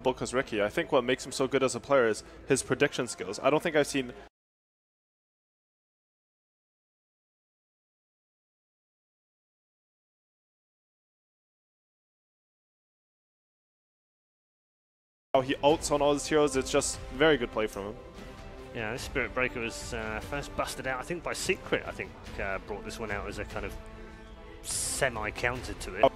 book as Ricky. I think what makes him so good as a player is his prediction skills. I don't think I've seen how he ults on all his heroes. It's just very good play from him. Yeah, this Spirit Breaker was first busted out, I think, by Secret. I think brought this one out as a kind of semi-counter to it.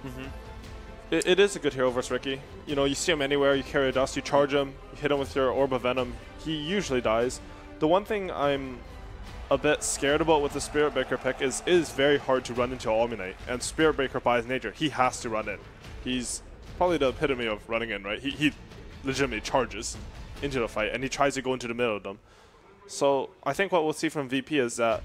It is a good hero versus Ricky. You know, you see him anywhere, you carry a dust, you charge him, you hit him with your Orb of Venom, he usually dies. The one thing I'm a bit scared about with the Spirit Breaker pick is it is very hard to run into Omni-Knight, and Spirit Breaker by his nature, he has to run in. He's probably the epitome of running in, right? He legitimately charges into the fight, and he tries to go into the middle of them. So I think what we'll see from VP is that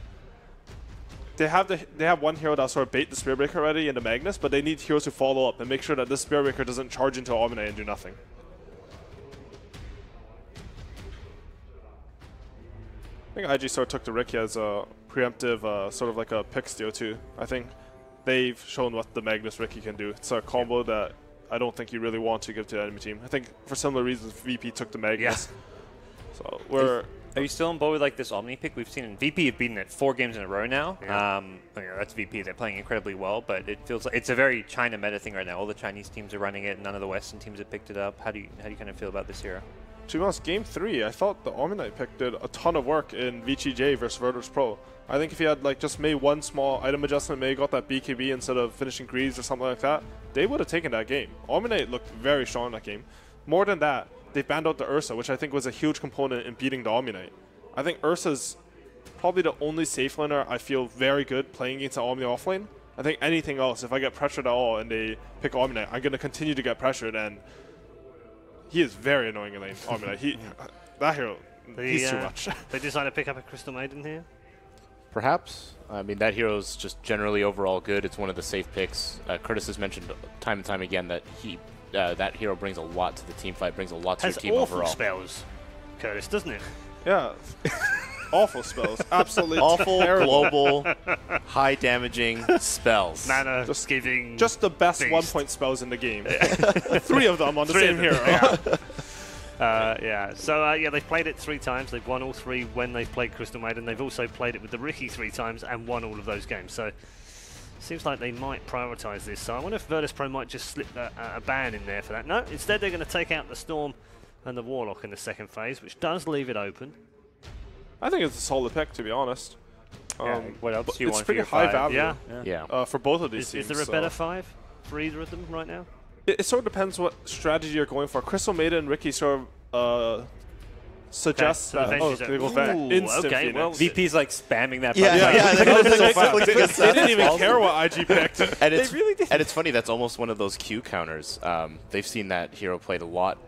they have one hero that sort of bait the Spirit Breaker already into Magnus, but they need heroes to follow up and make sure that this Spirit Breaker doesn't charge into Omni-Knight and do nothing. I think IG sort of took the Ricky as a preemptive, sort of like a pick steal too. I think they've shown what the Magnus Ricky can do. It's a combo that I don't think you really want to give to the enemy team. I think for similar reasons, VP took the Magnus. Yeah. So we're... Are you still on board with like this Omni pick? We've seen in VP have beaten it 4 games in a row now. Yeah. That's VP. They're playing incredibly well, but it feels like it's a very China meta thing right now. All the Chinese teams are running it. None of the Western teams have picked it up. How do you kind of feel about this hero? To be honest, Game 3, I thought the Omni-Knight pick did a ton of work in VGJ versus Virtus Pro. I think if he had like just made one small item adjustment, maybe got that BKB instead of finishing Greaves or something like that, they would have taken that game. Omni-Knight looked very strong in that game. More than that, they banned out the Ursa, which I think was a huge component in beating the Omni-Knight. I think Ursa's probably the only safe laner I feel very good playing against the Omni offlane. I think anything else, if I get pressured at all and they pick Omni-Knight, I'm going to continue to get pressured, and he is very annoying in lane, Omni-Knight. That hero, he's too much. They decided to pick up a Crystal Maiden here? Perhaps. I mean, that hero's just generally overall good. It's one of the safe picks. Curtis has mentioned time and time again that that hero brings a lot to the team fight, brings a lot to your team overall. Has awful spells, Curtis, doesn't it? Yeah. Awful spells. Absolutely awful, terrible. global, high damaging spells. Mana, just giving. Just the best beast. 1-point spells in the game. 3 of them on the same hero. Yeah. So yeah, they've played it 3 times. They've won all 3 when they've played Crystal Maiden. They've also played it with the Ricky 3 times and won all of those games. So seems like they might prioritize this. So I wonder if Virtus Pro might just slip a ban in there for that. No, instead they're going to take out the Storm and the Warlock in the second phase, which does leave it open. I think it's a solid pick, to be honest. What else do you want It's pretty for your high 5? value for both of these teams. Is there a better 5 for either of them right now? It sort of depends what strategy you're going for. Crystal Maiden and Ricky sort of suggests that they go back. Instant Phoenix. Well, VP's like spamming that. They didn't even care what IG picked. And they really did. And it's funny, that's almost one of those Q counters. They've seen that hero played a lot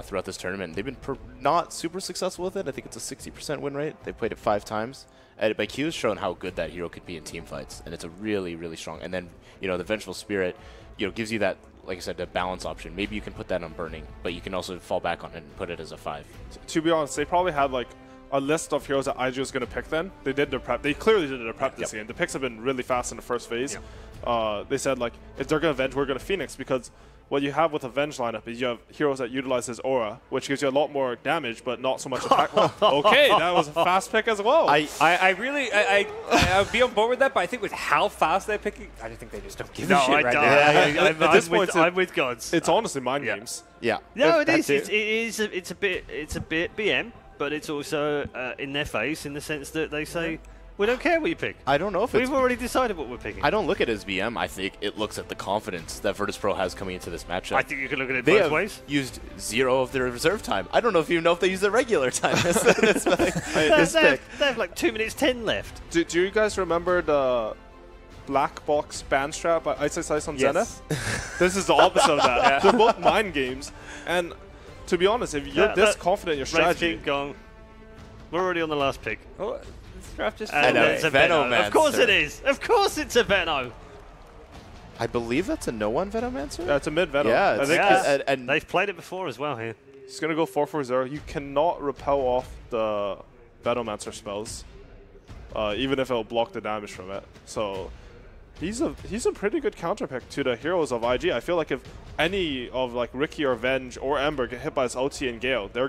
throughout this tournament. They've been not super successful with it. I think it's a 60% win rate. They played it 5 times. But Q has shown how good that hero could be in team fights, and it's a really, really strong. And then, you know, the Vengeful Spirit, you know, gives you that, like I said, the balance option. Maybe you can put that on Burning, but you can also fall back on it and put it as a 5. To be honest, they probably had like a list of heroes that IG was going to pick then. They did their prep. They clearly did their prep this game. The picks have been really fast in the first phase. They said, like, if they're going to Venge, we're going to Phoenix, because what you have with a Venge lineup is you have heroes that utilize his aura, which gives you a lot more damage, but not so much attack. Okay, that was a fast pick as well. I would be on board with that, but I think with how fast they're picking, I think they just don't give a shit right now. I'm with Gods. It's honestly mind games. Yeah. No, it is. It's a bit BM, but it's also in their face in the sense that they say, we don't care what you pick. I don't know if we've already decided what we're picking. I don't look at it as BM. I think it looks at the confidence that Virtus Pro has coming into this matchup. I think you can look at it both ways. They have used 0 of their reserve time. I don't know if you know if they use their regular time. They have like 2 minutes 10 left. Do you guys remember the black box ban strap by Ice Ice Ice on Zenith? This is the opposite of that. They're both mind games. And to be honest, if you're this confident in your strategy... Gone. We're already on the last pick. Oh, this draft just... It's a Venomancer. Of course it is. Of course it's a Veno. I believe that's a no-one Venomancer? That's a mid-Venom. Yeah, I think and they've played it before as well here. He's going to go 4-4-0. You cannot repel off the Venomancer spells, even if it'll block the damage from it. So He's a pretty good counter pick to the heroes of IG. I feel like if any of like Ricky or Venge or Ember get hit by his OT and Gale, they're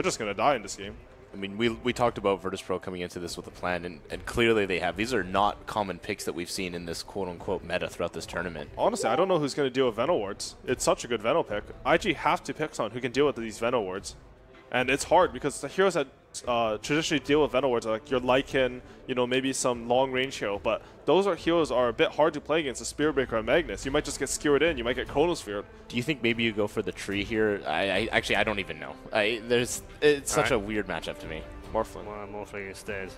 just gonna die in this game. I mean, we talked about Virtus Pro coming into this with a plan, and clearly they have. These are not common picks that we've seen in this quote-unquote meta throughout this tournament. Honestly, I don't know who's going to deal with Venom wards. It's such a good Venom pick. IG have to pick someone who can deal with these Venom wards. And it's hard because the heroes that traditionally deal with Venom wards are like your Lycan, you know, maybe some long-range hero. But those heroes are a bit hard to play against a Spirit Breaker and Magnus. You might just get skewered in. You might get Chronosphere. Do you think maybe you go for the tree here? Actually, I don't even know. It's such a weird matchup to me. Morphling. Morphling instead.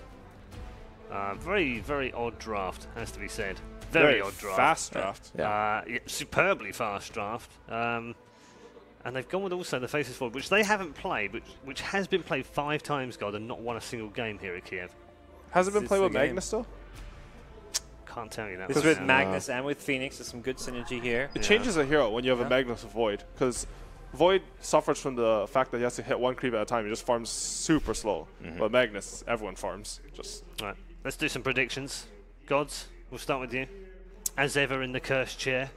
Very, very odd draft, has to be said. Very odd draft. Fast draft. Yeah, superbly fast draft. And they've gone with also the Faces Forward, which they haven't played, which has been played 5 times, God, and not won a single game here at Kiev. Has it been played with Magnus still? Can't tell you that. It's with Magnus and with Phoenix. There's some good synergy here. It changes a hero when you have a Magnus with Void, because Void suffers from the fact that he has to hit 1 creep at a time. He just farms super slow. But Magnus, everyone farms. All right, let's do some predictions. Gods, we'll start with you. As ever in the cursed chair.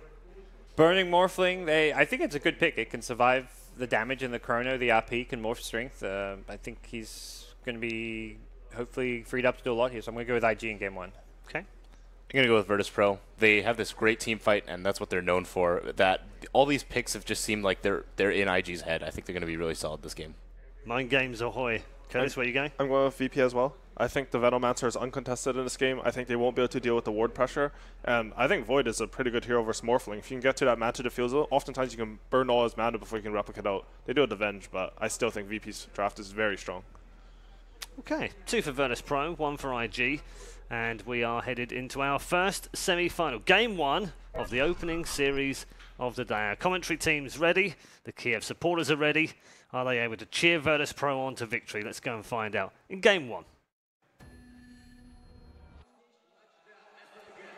Burning Morphling, I think it's a good pick. It can survive the damage in the Chrono, the RP can morph strength. I think he's going to be hopefully freed up to do a lot here, so I'm going to go with IG in game 1. Okay. I'm going to go with Virtus Pro. They have this great team fight, and that's what they're known for. That all these picks have just seemed like they're in IG's head. I think they're going to be really solid this game. Mind games ahoy. Curtis, where you going? I'm going with VP as well. I think the Venomancer is uncontested in this game. I think they won't be able to deal with the ward pressure. And I think Void is a pretty good hero versus Morphling. If you can get to that mana diffusal, oftentimes you can burn all his mana before you can replicate out. They do it to Venge, but I still think VP's draft is very strong. Okay, 2 for Virtus Pro, 1 for IG. And we are headed into our first semi-final. Game 1 of the opening series of the day. Our commentary team's ready. The Kiev supporters are ready. Are they able to cheer Virtus Pro on to victory? Let's go and find out in Game 1.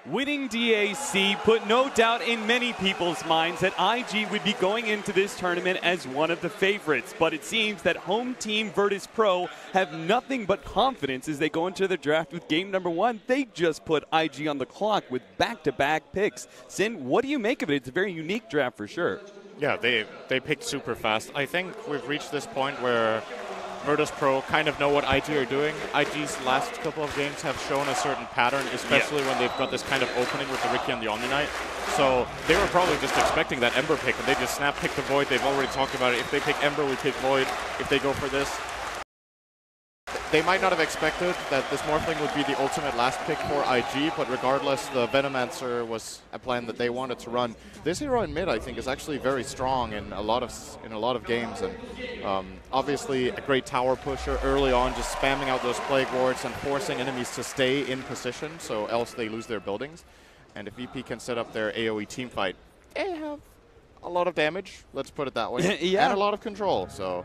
Winning DAC put no doubt in many people's minds that IG would be going into this tournament as one of the favorites, but it seems that home team Virtus Pro have nothing but confidence as they go into the draft with game number 1. They just put IG on the clock with back-to-back picks. Sin, what do you make of it? It's a very unique draft for sure. Yeah, they picked super fast. I think we've reached this point where Virtus Pro kind of know what IG are doing. IG's last couple of games have shown a certain pattern, especially when they've got this kind of opening with the Ricky and the Omni Knight. So they were probably just expecting that Ember pick, and they just snap pick the Void. They've already talked about it. If they pick Ember, we pick Void. If they go for this, they might not have expected that this Morphling would be the ultimate last pick for IG, but regardless, the Venomancer was a plan that they wanted to run. This hero in mid, I think, is actually very strong in a lot of games, and obviously a great tower pusher early on, just spamming out those plague wards and forcing enemies to stay in position, so else they lose their buildings. And if VP can set up their AoE team fight, they have a lot of damage, let's put it that way, and a lot of control. So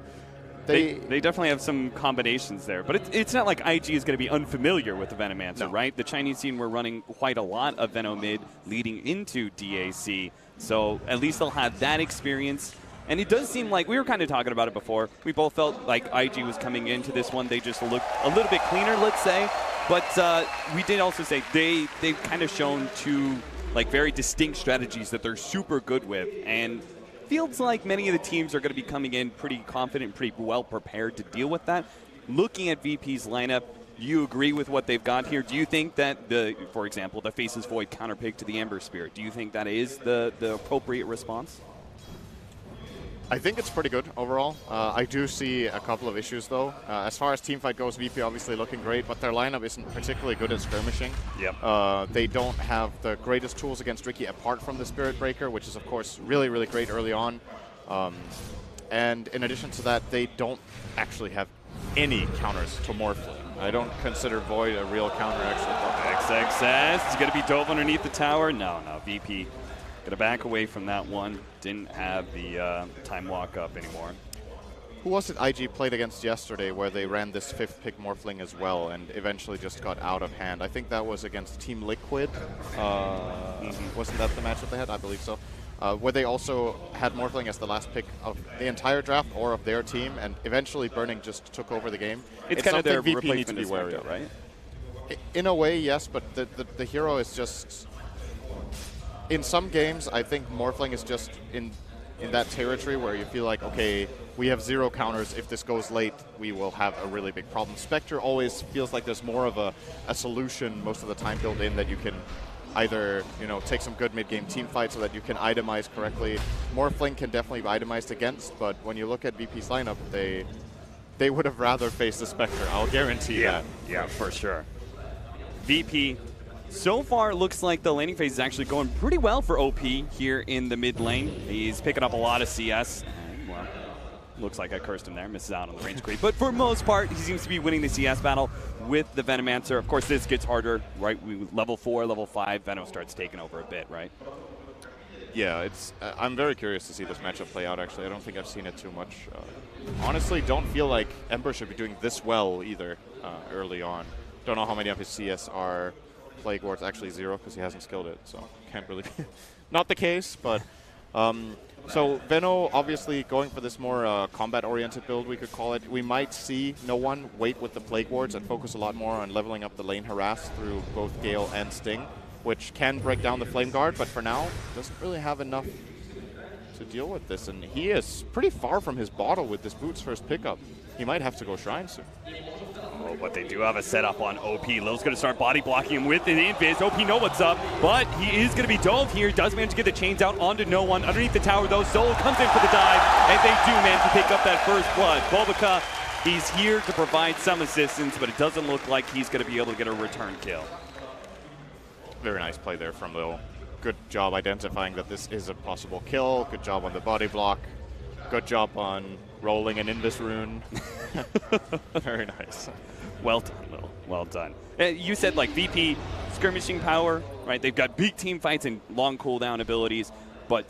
They definitely have some combinations there, but it's not like IG is going to be unfamiliar with the Venomancer, right? The Chinese team were running quite a lot of Venom mid leading into DAC, so at least they'll have that experience. And it does seem like, we were kind of talking about it before, we both felt like IG was coming into this one, they just looked a little bit cleaner, let's say, but we did also say they've kind of shown 2 like very distinct strategies that they're super good with, and feels like many of the teams are going to be coming in pretty confident, pretty well prepared to deal with that. Looking at VP's lineup, do you agree with what they've got here? Do you think that, for example, the Faces Void counterpick to the Ember Spirit, do you think that is the appropriate response? I think it's pretty good overall. I do see a couple of issues though. As far as teamfight goes, VP obviously looking great, but their lineup isn't particularly good at skirmishing. Yep. They don't have the greatest tools against Ricky apart from the Spirit Breaker, which is of course really, really great early on. And in addition to that, they don't actually have any counters to Morphling. I don't consider Void a real counter actually. XXS is going to be dove underneath the tower. No, VP. Going to back away from that one. Didn't have the time walk up anymore. Who was it IG played against yesterday where they ran this 5th pick Morphling as well and eventually just got out of hand? I think that was against Team Liquid. Wasn't that the matchup they had? I believe so. Where they also had Morphling as the last pick of the entire draft or of their team, and eventually Burning just took over the game. It's kind of their VP replacement needs to be wary of, right? In a way, yes, but the hero is just... In some games, I think Morphling is just in that territory where you feel like, okay, we have 0 counters. If this goes late, we will have a really big problem. Spectre always feels like there's more of a solution most of the time built in that you can either, you know, take some good mid-game team fights so that you can itemize correctly. Morphling can definitely be itemized against, but when you look at VP's lineup, they would have rather faced the Spectre. I'll guarantee that. Yeah, for sure. VP, so far, looks like the laning phase is actually going pretty well for OP here in the mid lane. He's picking up a lot of CS. Well, looks like I cursed him there, misses out on the range creep. But for most part, he seems to be winning the CS battle with the Venomancer. Of course, this gets harder, right? Level 4, level 5, Venom starts taking over a bit, right? Yeah, it's. I'm very curious to see this matchup play out, actually. I don't think I've seen it too much. Honestly, don't feel like Ember should be doing this well either early on. Don't know how many of his CS are Plague Ward's actually 0 because he hasn't skilled it, so can't really be. Not the case, but so Veno obviously going for this more combat-oriented build, we could call it. We might see no one wait with the Plague Wards and focus a lot more on leveling up the lane harass through both Gale and Sting, which can break down the Flame Guard, but for now doesn't really have enough to deal with this, and he is pretty far from his bottle with this Boot's first pickup. He might have to go Shrine soon. Oh, but they do have a setup on OP. Lil's going to start body blocking him with an invis. OP know what's up, but he is going to be dove here. Does manage to get the chains out onto no one. Underneath the tower, though, Soul comes in for the dive, and they do manage to pick up that first blood. Bulbaka, he's here to provide some assistance, but it doesn't look like he's going to be able to get a return kill. Very nice play there from Lil. Good job identifying that this is a possible kill. Good job on the body block. Good job on rolling an Invis rune. Very nice. Well done, Lil. Well done. You said like VP skirmishing power, right? They've got big team fights and long cooldown abilities, but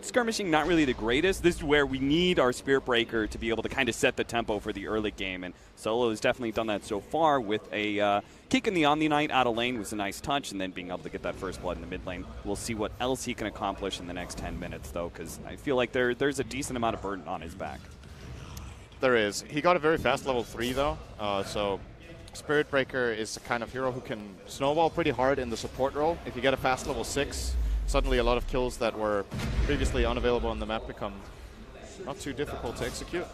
skirmishing not really the greatest. This is where we need our Spirit Breaker to be able to kind of set the tempo for the early game, and Solo has definitely done that so far with a kick in the Omni Knight out of lane was a nice touch, and then being able to get that first blood in the mid lane. We'll see what else he can accomplish in the next 10 minutes, though, because I feel like there's a decent amount of burden on his back. There is. He got a very fast level 3, though, so Spirit Breaker is the kind of hero who can snowball pretty hard in the support role. If you get a fast level 6, suddenly a lot of kills that were previously unavailable on the map become not too difficult to execute.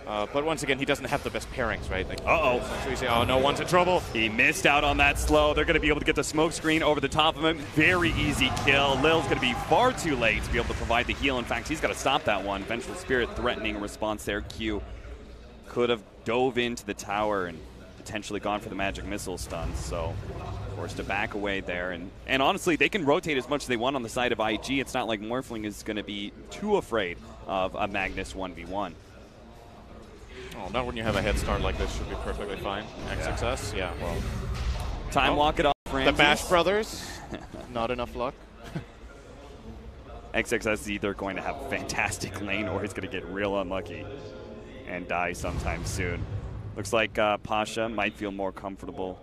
But once again, he doesn't have the best pairings, right? Like, so you say, oh, no one's in trouble. He missed out on that slow. They're going to be able to get the smoke screen over the top of him. Very easy kill. Lil's going to be far too late to be able to provide the heal. In fact, he's got to stop that one. Vengeful Spirit threatening response there. Q could have dove into the tower and potentially gone for the magic missile stun. So forced to back away there. And honestly, they can rotate as much as they want on the side of IG. It's not like Morphling is going to be too afraid of a Magnus 1v1. Oh, not when you have a head start like this. Should be perfectly fine. XXS, yeah, well. Time walk it off, Ramses. The Bash Brothers, not enough luck. XXS is either going to have a fantastic lane or he's going to get real unlucky and die sometime soon. Looks like Pasha might feel more comfortable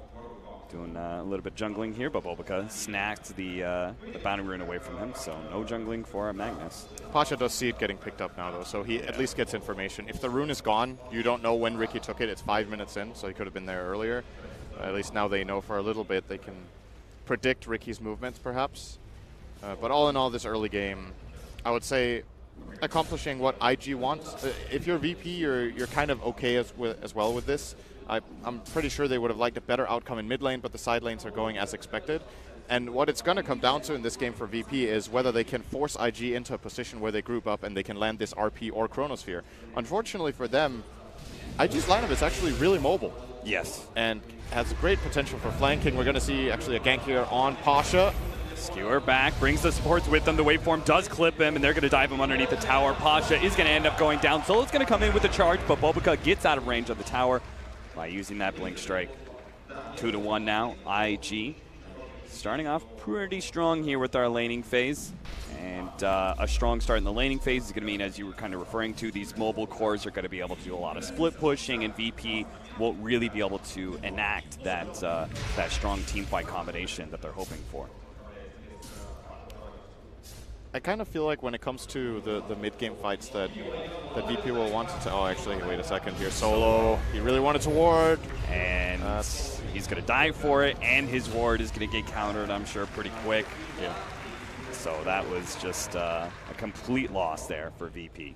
doing a little bit jungling here, but Bulbaka snacked the bounty rune away from him, so no jungling for Magnus. Pasha does see it getting picked up now, though, so he at least gets information. If the rune is gone, you don't know when Ricky took it. It's 5 minutes in, so he could have been there earlier. At least now they know for a little bit. They can predict Ricky's movements, perhaps. But all in all, this early game, I would say accomplishing what IG wants. If you're VP, you're kind of okay as well with this. I'm pretty sure they would have liked a better outcome in mid lane, but the side lanes are going as expected. And what it's going to come down to in this game for VP is whether they can force IG into a position where they group up and they can land this RP or Chronosphere. Unfortunately for them, IG's lineup is actually really mobile. Yes. And has great potential for flanking. We're going to see actually a gank here on Pasha. Skewer back, brings the supports with them. The waveform does clip him, and they're going to dive him underneath the tower. Pasha is going to end up going down. Solo's going to come in with a charge, but Bulbaka gets out of range of the tower by using that blink strike. 2-1 now. IG starting off pretty strong here with our laning phase. And a strong start in the laning phase is going to mean, as you were kind of referring to, these mobile cores are going to be able to do a lot of split pushing, and VP won't really be able to enact that, that strong team fight combination that they're hoping for. I kind of feel like when it comes to the mid-game fights that VP will want to... Oh, actually, wait a second here. Solo, he really wanted to ward. And He's going to die for it, and his ward is going to get countered, I'm sure, pretty quick. Yeah. So that was just a complete loss there for VP.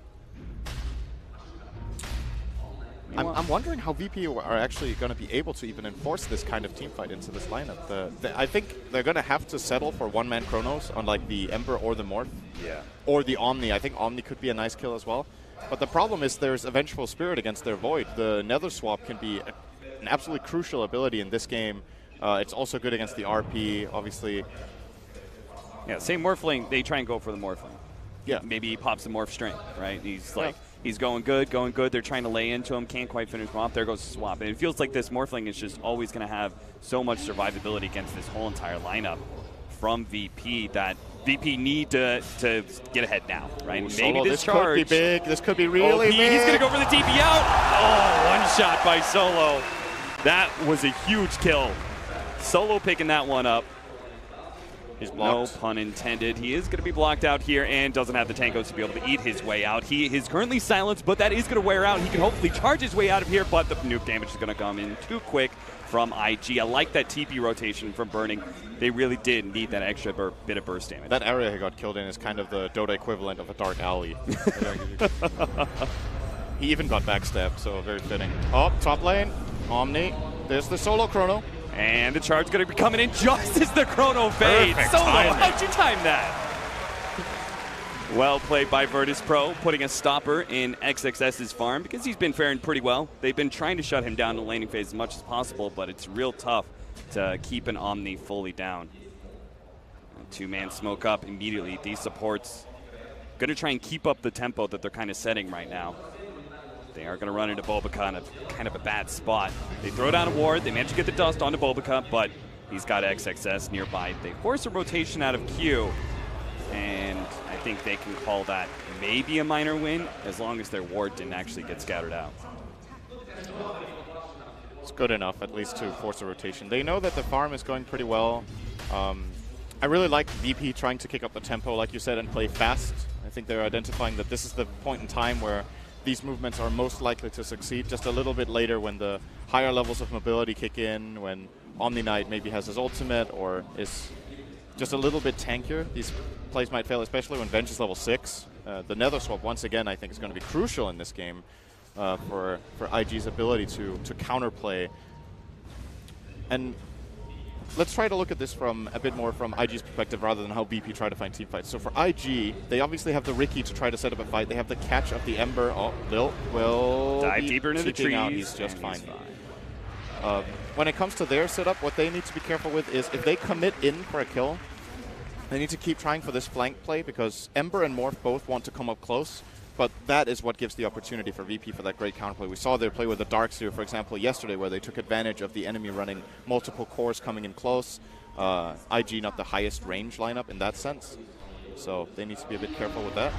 I'm wondering how VP are actually going to be able to even enforce this kind of team fight into this lineup. I think they're going to have to settle for one-man Chronos on like the Ember or the Morph. Yeah. Or the Omni. I think Omni could be a nice kill as well. But the problem is there's a Vengeful Spirit against their Void. The Nether Swap can be an absolutely crucial ability in this game. It's also good against the RP, obviously. Yeah, same Morphling, they try and go for the Morphling. Yeah. Maybe he pops the Morph Strength, right? He's like, he's going good. They're trying to lay into him, can't quite finish him off. There goes the swap. And it feels like this Morphling is just always going to have so much survivability against this whole entire lineup from VP that VP need to get ahead now, right? Ooh, maybe Solo, this charge. could be big. This could be really big. He's going to go for the TP out. Oh, one shot by Solo. That was a huge kill. Solo picking that one up. He's blocked. No pun intended. He is going to be blocked out here and doesn't have the tankos to be able to eat his way out. He is currently silenced, but that is going to wear out. He can hopefully charge his way out of here, but the nuke damage is going to come in too quick from IG. I like that TP rotation from Burning. They really did need that extra bit of burst damage. That area he got killed in is kind of the Dota equivalent of a dark alley. He even got backstabbed, so very fitting. Oh, top lane, Omni. There's the Solo Chrono. And the charge is going to be coming in just as the Chrono fades. Perfect Solo, timing. how'd you time that? Well played by Virtus Pro, putting a stopper in XXS's farm because he's been faring pretty well. They've been trying to shut him down in the laning phase as much as possible, but it's real tough to keep an Omni fully down. Two-man smoke up immediately. These supports going to try and keep up the tempo that they're kind of setting right now. They are going to run into Bulbaca in kind of a bad spot. They throw down a ward. They manage to get the dust onto Bulbaca, but he's got XXS nearby. They force a rotation out of Q, and I think they can call that maybe a minor win as long as their ward didn't actually get scattered out. It's good enough, at least, to force a rotation. They know that the farm is going pretty well. I really like VP trying to kick up the tempo, like you said, and play fast. I think they're identifying that this is the point in time where these movements are most likely to succeed. Just a little bit later when the higher levels of mobility kick in, when Omni Knight maybe has his ultimate or is just a little bit tankier, these plays might fail, especially when Venge is level 6. The Nether Swap, once again, I think is going to be crucial in this game for IG's ability to counterplay. And let's try to look at this from a bit more from IG's perspective rather than how BP try to find team fights. So for IG, they obviously have the Riki to try to set up a fight. They have the catch of the Ember. Oh, Lil will dive deeper into the trees. Out. He's just fine. When it comes to their setup, what they need to be careful with is if they commit in for a kill, they need to keep trying for this flank play because Ember and Morph both want to come up close. But that is what gives the opportunity for VP for that great counterplay. We saw their play with the Darkseer, for example, yesterday, where they took advantage of the enemy running multiple cores coming in close. IG not the highest range lineup in that sense. So they need to be a bit careful with that.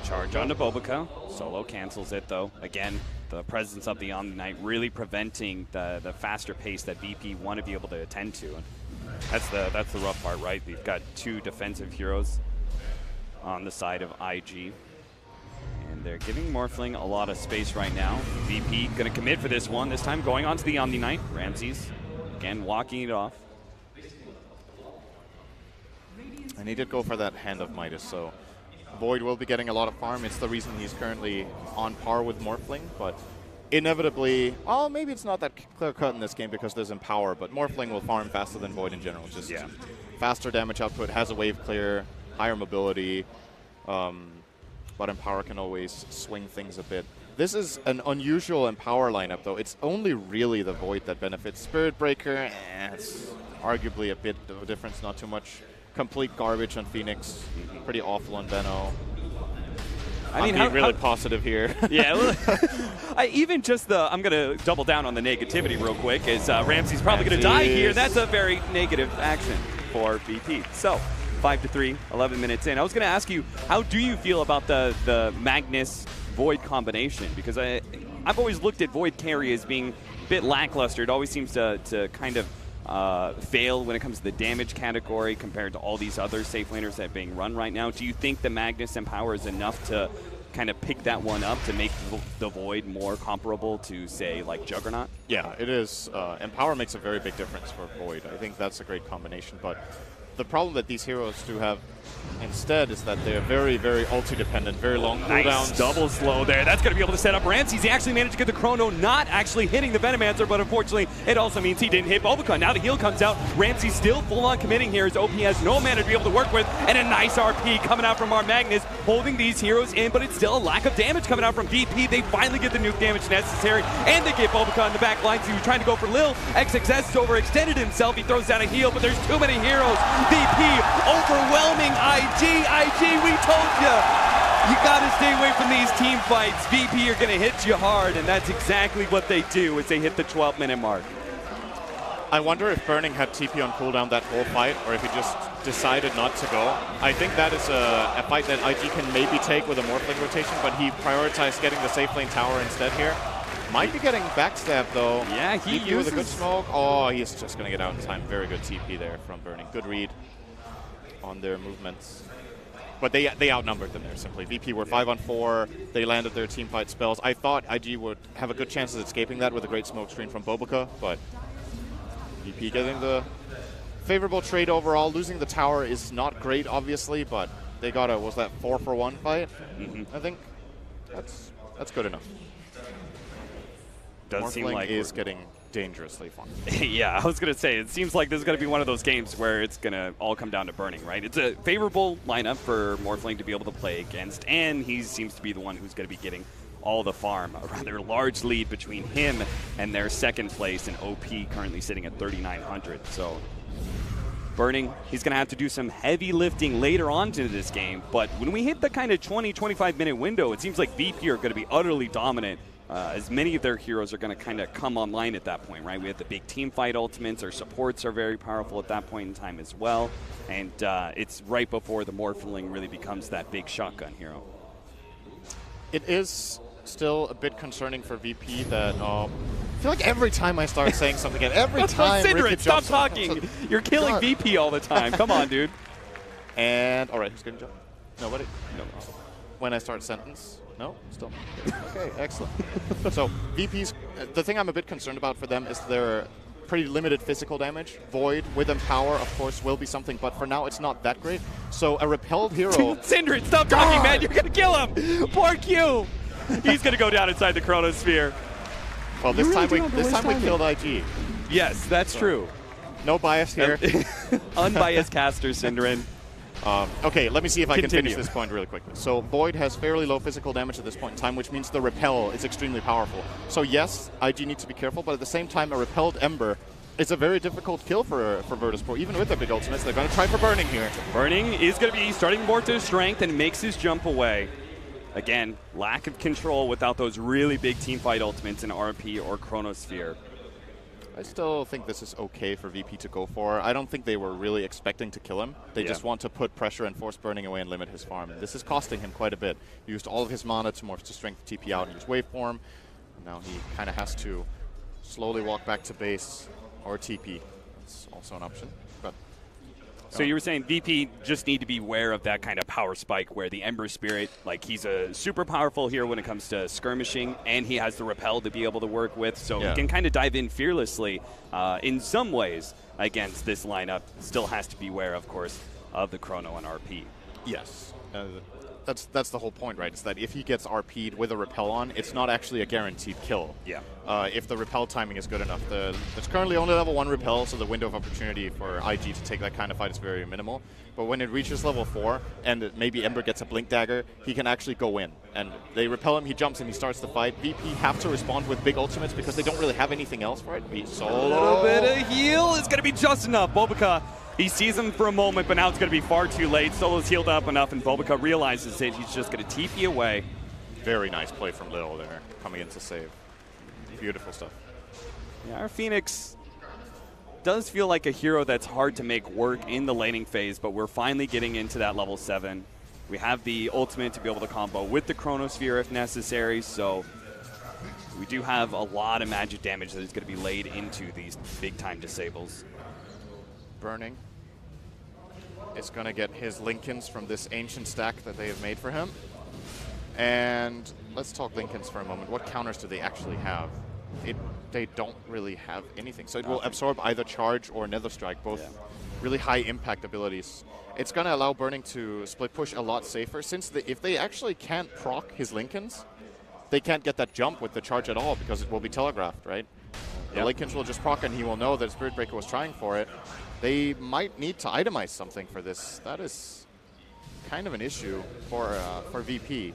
Charge onto Bulbaca. Solo cancels it, though. Again, the presence of the Omni Knight really preventing the faster pace that VP want to be able to attend to. And that's the rough part, right? We've got two defensive heroes on the side of IG. And they're giving Morphling a lot of space right now. VP going to commit for this one. This time going on to the Omni Knight. Ramses, again, walking it off. And he did go for that Hand of Midas, so Void will be getting a lot of farm. It's the reason he's currently on par with Morphling, but inevitably, well, maybe it's not that clear-cut in this game because there's Empower, but Morphling will farm faster than Void in general. Just faster damage output, has a wave clear, higher mobility, but Empower can always swing things a bit. This is an unusual Empower lineup, though. It's only really the Void that benefits. Spirit Breaker, it's arguably a bit of a difference, not too much. Complete garbage on Phoenix, pretty awful on Veno. I mean, being really positive here. Yeah, even just the, I'm going to double down on the negativity real quick, is Ramsey's probably going to die here. That's a very negative action for VP. So, 5-3, 11 minutes in. I was going to ask you, how do you feel about the Magnus Void combination? Because I've always looked at Void carry as being a bit lackluster. It always seems to kind of fail when it comes to the damage category compared to all these other safe laners that are being run right now. Do you think the Magnus Empower is enough to kind of pick that one up to make the Void more comparable to, say, like Juggernaut? Yeah, it is. Empower makes a very big difference for Void. I think that's a great combination, but the problem that these heroes do have instead is that they're very, very ulti-dependent, very long cooldowns. Nice double slow there. That's going to be able to set up Ramses. He actually managed to get the Chrono, not actually hitting the Venomancer, but unfortunately, it also means he didn't hit Bulbaca. Now the heal comes out. Ramses still full-on committing here. His OP has no mana to be able to work with, and a nice RP coming out from our Magnus, holding these heroes in, but it's still a lack of damage coming out from VP. They finally get the nuke damage necessary, and they get Bulbaca in the back line, so he was trying to go for Lil. XXS has overextended himself. He throws down a heal, but there's too many heroes. VP overwhelming IG. IG, we told you. You got to stay away from these team fights. VP are going to hit you hard, and that's exactly what they do as they hit the 12-minute mark. I wonder if Burning had TP on cooldown that whole fight, or if he just decided not to go. I think that is a fight that IG can maybe take with a Morphling rotation, but he prioritized getting the safe lane tower instead here. Might be getting backstabbed though. Yeah, he VP with a good smoke. Oh, he's just going to get out in time. Very good TP there from Burning. Good read on their movements. But they outnumbered them there simply. VP were 5-on-4. They landed their team fight spells. I thought IG would have a good chance of escaping that with a great smoke screen from Bulbaca, but VP getting the favorable trade overall. Losing the tower is not great, obviously, but they got a, was that 4-for-1 fight? I think that's good enough. Does seem like is getting dangerously fun. Yeah, I was going to say, it seems like this is going to be one of those games where it's going to all come down to Burning, right? It's a favorable lineup for Morphling to be able to play against, and he seems to be the one who's going to be getting all the farm. A rather large lead between him and their second place, and OP currently sitting at 3,900. So Burning, he's going to have to do some heavy lifting later on to this game, but when we hit the kind of 20-25 minute window, it seems like VP are going to be utterly dominant. As many of their heroes are going to kind of come online at that point, right? We have the big team fight ultimates. Our supports are very powerful at that point in time as well. And it's right before the Morphling really becomes that big shotgun hero. It is still a bit concerning for VP that I feel like every time I start saying something again, every time Syndrome, stop talking. You're killing VP all the time. Come on, dude. And, all right, who's going to jump? Nobody? No. When I start sentence? No? Still? Okay, excellent. So VP's, the thing I'm a bit concerned about for them is their pretty limited physical damage. Void with Empower, of course, will be something, but for now it's not that great. So a repelled hero... Syndrome, stop talking, man. You're going to kill him. Poor Q. He's going to go down inside the Chronosphere. Well, this time we killed IG. Yes, that's true. No bias here. Unbiased caster, Syndrome. Okay, let me see if I can finish this point really quickly. So Void has fairly low physical damage at this point in time, which means the repel is extremely powerful. So yes, IG needs to be careful, but at the same time, a repelled Ember is a very difficult kill for Virtus Pro. Even with their big ultimates, they're going to try for Burning here. Burning is going to be starting more to strength and makes his jump away. Again, lack of control without those really big teamfight ultimates in RP or Chronosphere. I still think this is okay for VP to go for. I don't think they were really expecting to kill him. They just want to put pressure and force Burning away and limit his farm. This is costing him quite a bit. He used all of his mana to morph to strength TP out in his waveform. Now he kind of has to slowly walk back to base or TP. That's also an option. But so you were saying VP just need to be aware of that kind of power spike where the Ember Spirit, like he's a super powerful hero when it comes to skirmishing, and he has the repel to be able to work with, so he can kind of dive in fearlessly in some ways against this lineup. Still has to be aware, of course, of the Chrono and RP. Yes. That's the whole point, right? Is that if he gets RP'd with a repel on, it's not actually a guaranteed kill. Yeah. If the repel timing is good enough. There's currently only level 1 repel, so the window of opportunity for IG to take that kind of fight is very minimal. But when it reaches level 4, and maybe Ember gets a Blink Dagger, he can actually go in. And they repel him, he jumps in, he starts the fight. VP have to respond with big ultimates because they don't really have anything else for it. A little bit of heal is going to be just enough. Bulbaca, he sees him for a moment, but now it's going to be far too late. Solo's healed up enough, and Bulbaca realizes it. He's just going to TP away. Very nice play from Lil there, coming in to save. Beautiful stuff. Yeah, our Phoenix does feel like a hero that's hard to make work in the laning phase, but we're finally getting into that level 7. We have the ultimate to be able to combo with the Chronosphere if necessary, so we do have a lot of magic damage that is going to be laid into these big-time disables. Burning is going to get his Linkens from this ancient stack that they have made for him. And let's talk Lincolns for a moment. What counters do they actually have? They don't really have anything. So it will absorb either charge or Nether Strike, both really high impact abilities. It's going to allow Burning to split push a lot safer, since if they actually can't proc his Lincolns, they can't get that jump with the charge at all because it will be telegraphed, right? The Lincolns will just proc and he will know that Spirit Breaker was trying for it. They might need to itemize something for this. That is kind of an issue for VP.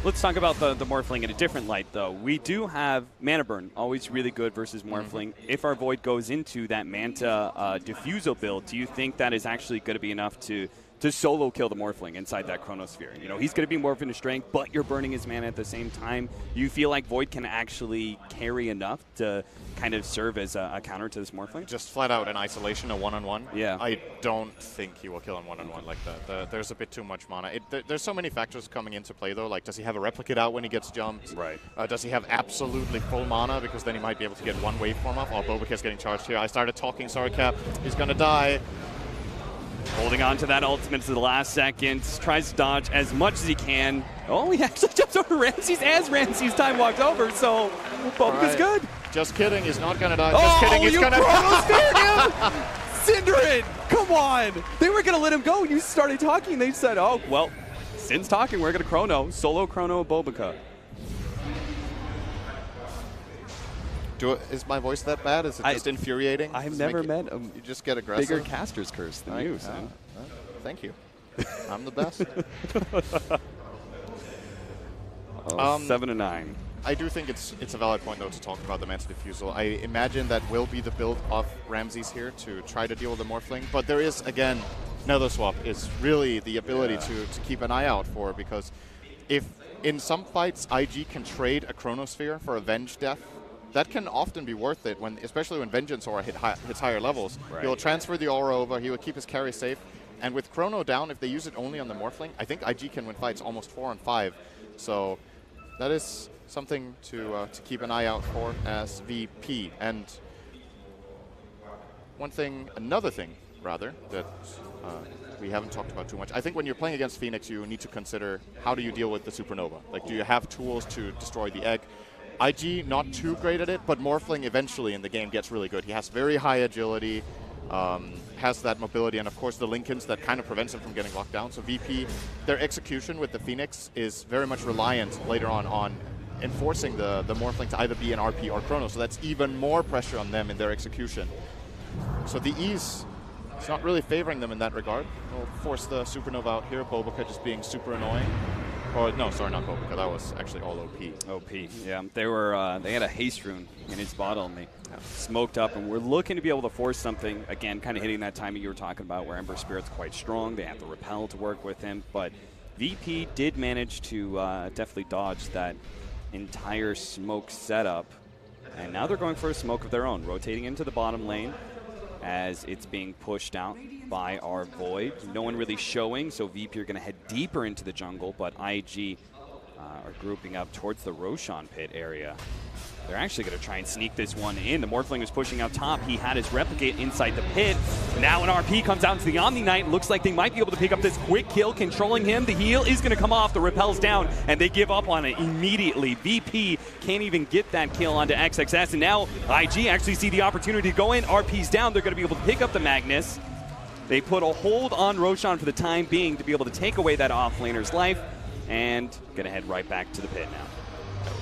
Let's talk about the Morphling in a different light, though. We do have Mana Burn, always really good versus Morphling. If our Void goes into that Manta Diffusal build, do you think that is actually going to be enough to solo kill the Morphling inside that Chronosphere? You know, he's going to be morphing to strength, but you're burning his mana at the same time. You feel like Void can actually carry enough to kind of serve as a counter to this Morphling? Just flat out in isolation, a one-on-one? Yeah. I don't think he will kill him one-on-one like that. There's a bit too much mana. There's so many factors coming into play, though. Like, does he have a Replicate out when he gets jumped? Right. Does he have absolutely full mana? Because then he might be able to get one waveform off. Oh, Boba's getting charged here. I started talking, sorry, Cap. He's going to die. Holding on to that ultimate to the last second. Tries to dodge as much as he can. Oh, he actually jumps over Ramses as Ramses' time walks over, so Boba's good. Just kidding, he's not going to die. Just kidding, he's going to die. Synderen, come on. They were going to let him go. You started talking. They said, oh, well, Sin's talking. We're going to Chrono. Solo Chrono Bobica. Is my voice that bad? Is it just infuriating? I've never met a you just get aggressive? bigger caster's curse than you, Sin. Thank you. I'm the best. 7-9. I do think it's a valid point, though, to talk about the Manta Diffusal. I imagine that will be the build of Ramses here to try to deal with the Morphling. But there is, again, Nether Swap is really the ability to keep an eye out for, because if in some fights IG can trade a Chronosphere for a Venge Death, that can often be worth it, especially when Vengeance Aura hits higher levels. Right. He'll transfer the Aura over, he will keep his carry safe, and with Chrono down, if they use it only on the Morphling, I think IG can win fights almost 4-5. So that is something to keep an eye out for as VP. And another thing, that we haven't talked about too much. I think when you're playing against Phoenix, you need to consider how do you deal with the Supernova. Like, do you have tools to destroy the egg? IG, not too great at it, but Morphling eventually in the game gets really good. He has very high agility, has that mobility, and of course the Lincolns that kind of prevents him from getting locked down. So VP, their execution with the Phoenix is very much reliant later on enforcing the Morphling to either be an RP or Chrono, so that's even more pressure on them in their execution. So the ease, it's not really favoring them in that regard. We'll force the Supernova out here, Bobica just being super annoying. Oh, no, sorry, not Bobica. That was actually all OP. OP, yeah. They had a haste rune in his bottle, and they smoked up, and we're looking to be able to force something, again, kind of hitting that timing you were talking about where Ember Spirit's quite strong. They have the Repel to work with him, but VP did manage to definitely dodge that entire smoke setup, and now they're going for a smoke of their own, rotating into the bottom lane as it's being pushed out by our Void. No one really showing, so VP are going to head deeper into the jungle, but IG are grouping up towards the Roshan pit area. They're actually going to try and sneak this one in. The Morphling is pushing out top. He had his Replicate inside the pit. Now an RP comes out into the Omni Knight. Looks like they might be able to pick up this quick kill, controlling him. The heal is going to come off. The Repel's down, and they give up on it immediately. VP can't even get that kill onto XXS, and now IG actually see the opportunity to go in. RP's down. They're going to be able to pick up the Magnus. They put a hold on Roshan for the time being to be able to take away that offlaner's life, and going to head right back to the pit now.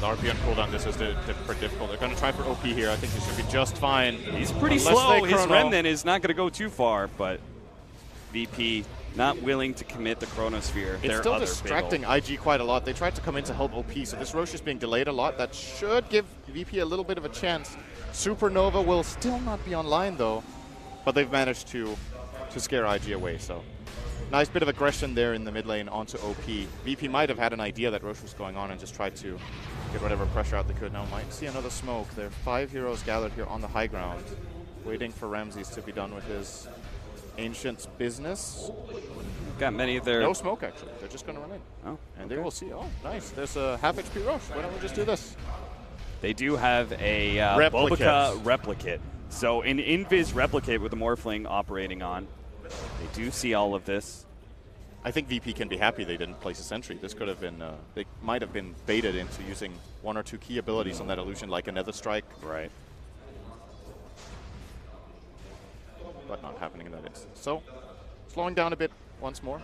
The RP on cooldown, this is pretty difficult. They're going to try for OP here. I think he should be just fine. He's pretty slow. His Remnant is not going to go too far, but VP not willing to commit the Chronosphere. It's still distracting IG quite a lot. They tried to come in to help OP, so this Rosh is being delayed a lot. That should give VP a little bit of a chance. Supernova will still not be online, though, but they've managed to scare IG away, so... Nice bit of aggression there in the mid lane onto OP. VP might have had an idea that Rosh was going on and just tried to get whatever pressure out they could. Now might see another smoke. There are 5 heroes gathered here on the high ground, waiting for Ramses to be done with his Ancient's business. Got many of their... No smoke, actually. They're just going to run in. Oh, and they will see. Oh, nice. There's a half HP Rosh. Why don't we just do this? They do have a Bobica Replicate. So an Invis Replicate with the Morphling operating on. They do see all of this. I think VP can be happy they didn't place a sentry. This could have been, they might have been baited into using 1 or 2 key abilities on that illusion, like another strike. Right. But not happening in that instance. So, slowing down a bit once more.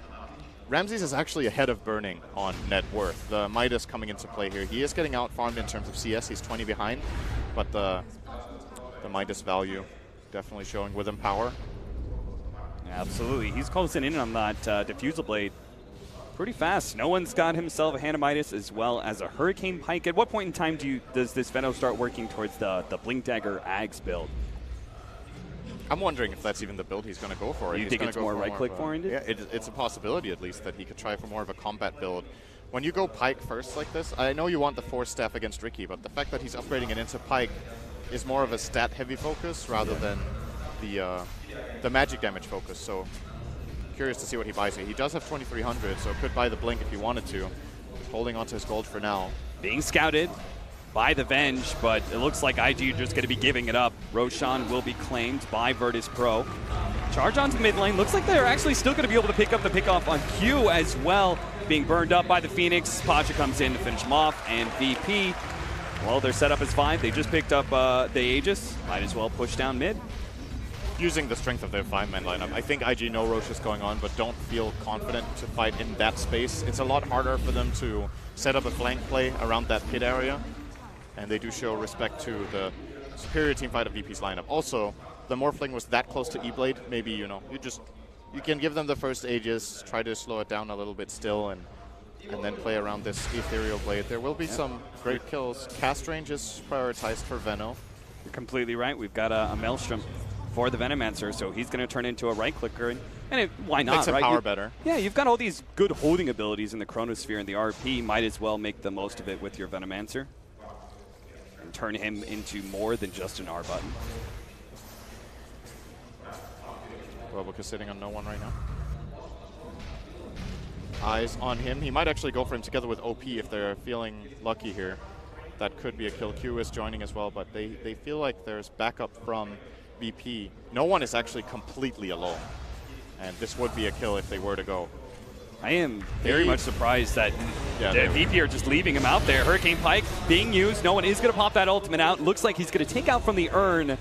Ramses is actually ahead of Burning on net worth. The Midas coming into play here. He is getting out-farmed in terms of CS. He's 20 behind, but the Midas value definitely showing with him power. Absolutely. He's closing in on that Diffusal Blade pretty fast. No one's got himself a Hand of Midas as well as a Hurricane Pike. At what point in time does this Veno start working towards the Blink Dagger Ags build? I'm wondering if that's even the build he's going to go for. You think it's more right-click oriented? Yeah, it's a possibility at least that he could try for more of a combat build. When you go Pike first like this, I know you want the Force Staff against Ricky, but the fact that he's upgrading it into Pike is more of a stat-heavy focus rather than the magic damage focus. So curious to see what he buys here. He does have 2,300, so could buy the Blink if he wanted to. Just holding onto his gold for now. Being scouted by the Venge, but it looks like IG are just going to be giving it up. Roshan will be claimed by Virtus Pro. Charge onto mid lane. Looks like they're actually still going to be able to pick up the pickoff on Q as well. Being burned up by the Phoenix. Pacha comes in to finish him off, and VP, well, their setup is fine. They just picked up the Aegis. Might as well push down mid. Using the strength of their 5-man lineup. I think IG know Roche is going on, but don't feel confident to fight in that space. It's a lot harder for them to set up a flank play around that pit area. And they do show respect to the superior team fight of VP's lineup. Also, the Morphling was that close to E-Blade. Maybe, you know, you can give them the first Aegis, try to slow it down a little bit still, and then play around this Ethereal Blade. There will be some great kills. Cast range is prioritized for Veno. You're completely right. We've got a Maelstrom for the Venomancer, so he's going to turn into a right-clicker. And why not, Makes him right? power better. Yeah, you've got all these good holding abilities in the Chronosphere and the RP. Might as well make the most of it with your Venomancer. Turn him into more than just an R button. Roboka sitting on no one right now. Eyes on him. He might actually go for him together with OP if they're feeling lucky here. That could be a kill. Q is joining as well, but they feel like there's backup from VP. No one is actually completely alone. And this would be a kill if they were to go. I am very much surprised that the VP are just leaving him out there. Hurricane Pike being used. No one is going to pop that ultimate out. Looks like he's going to take out from the urn.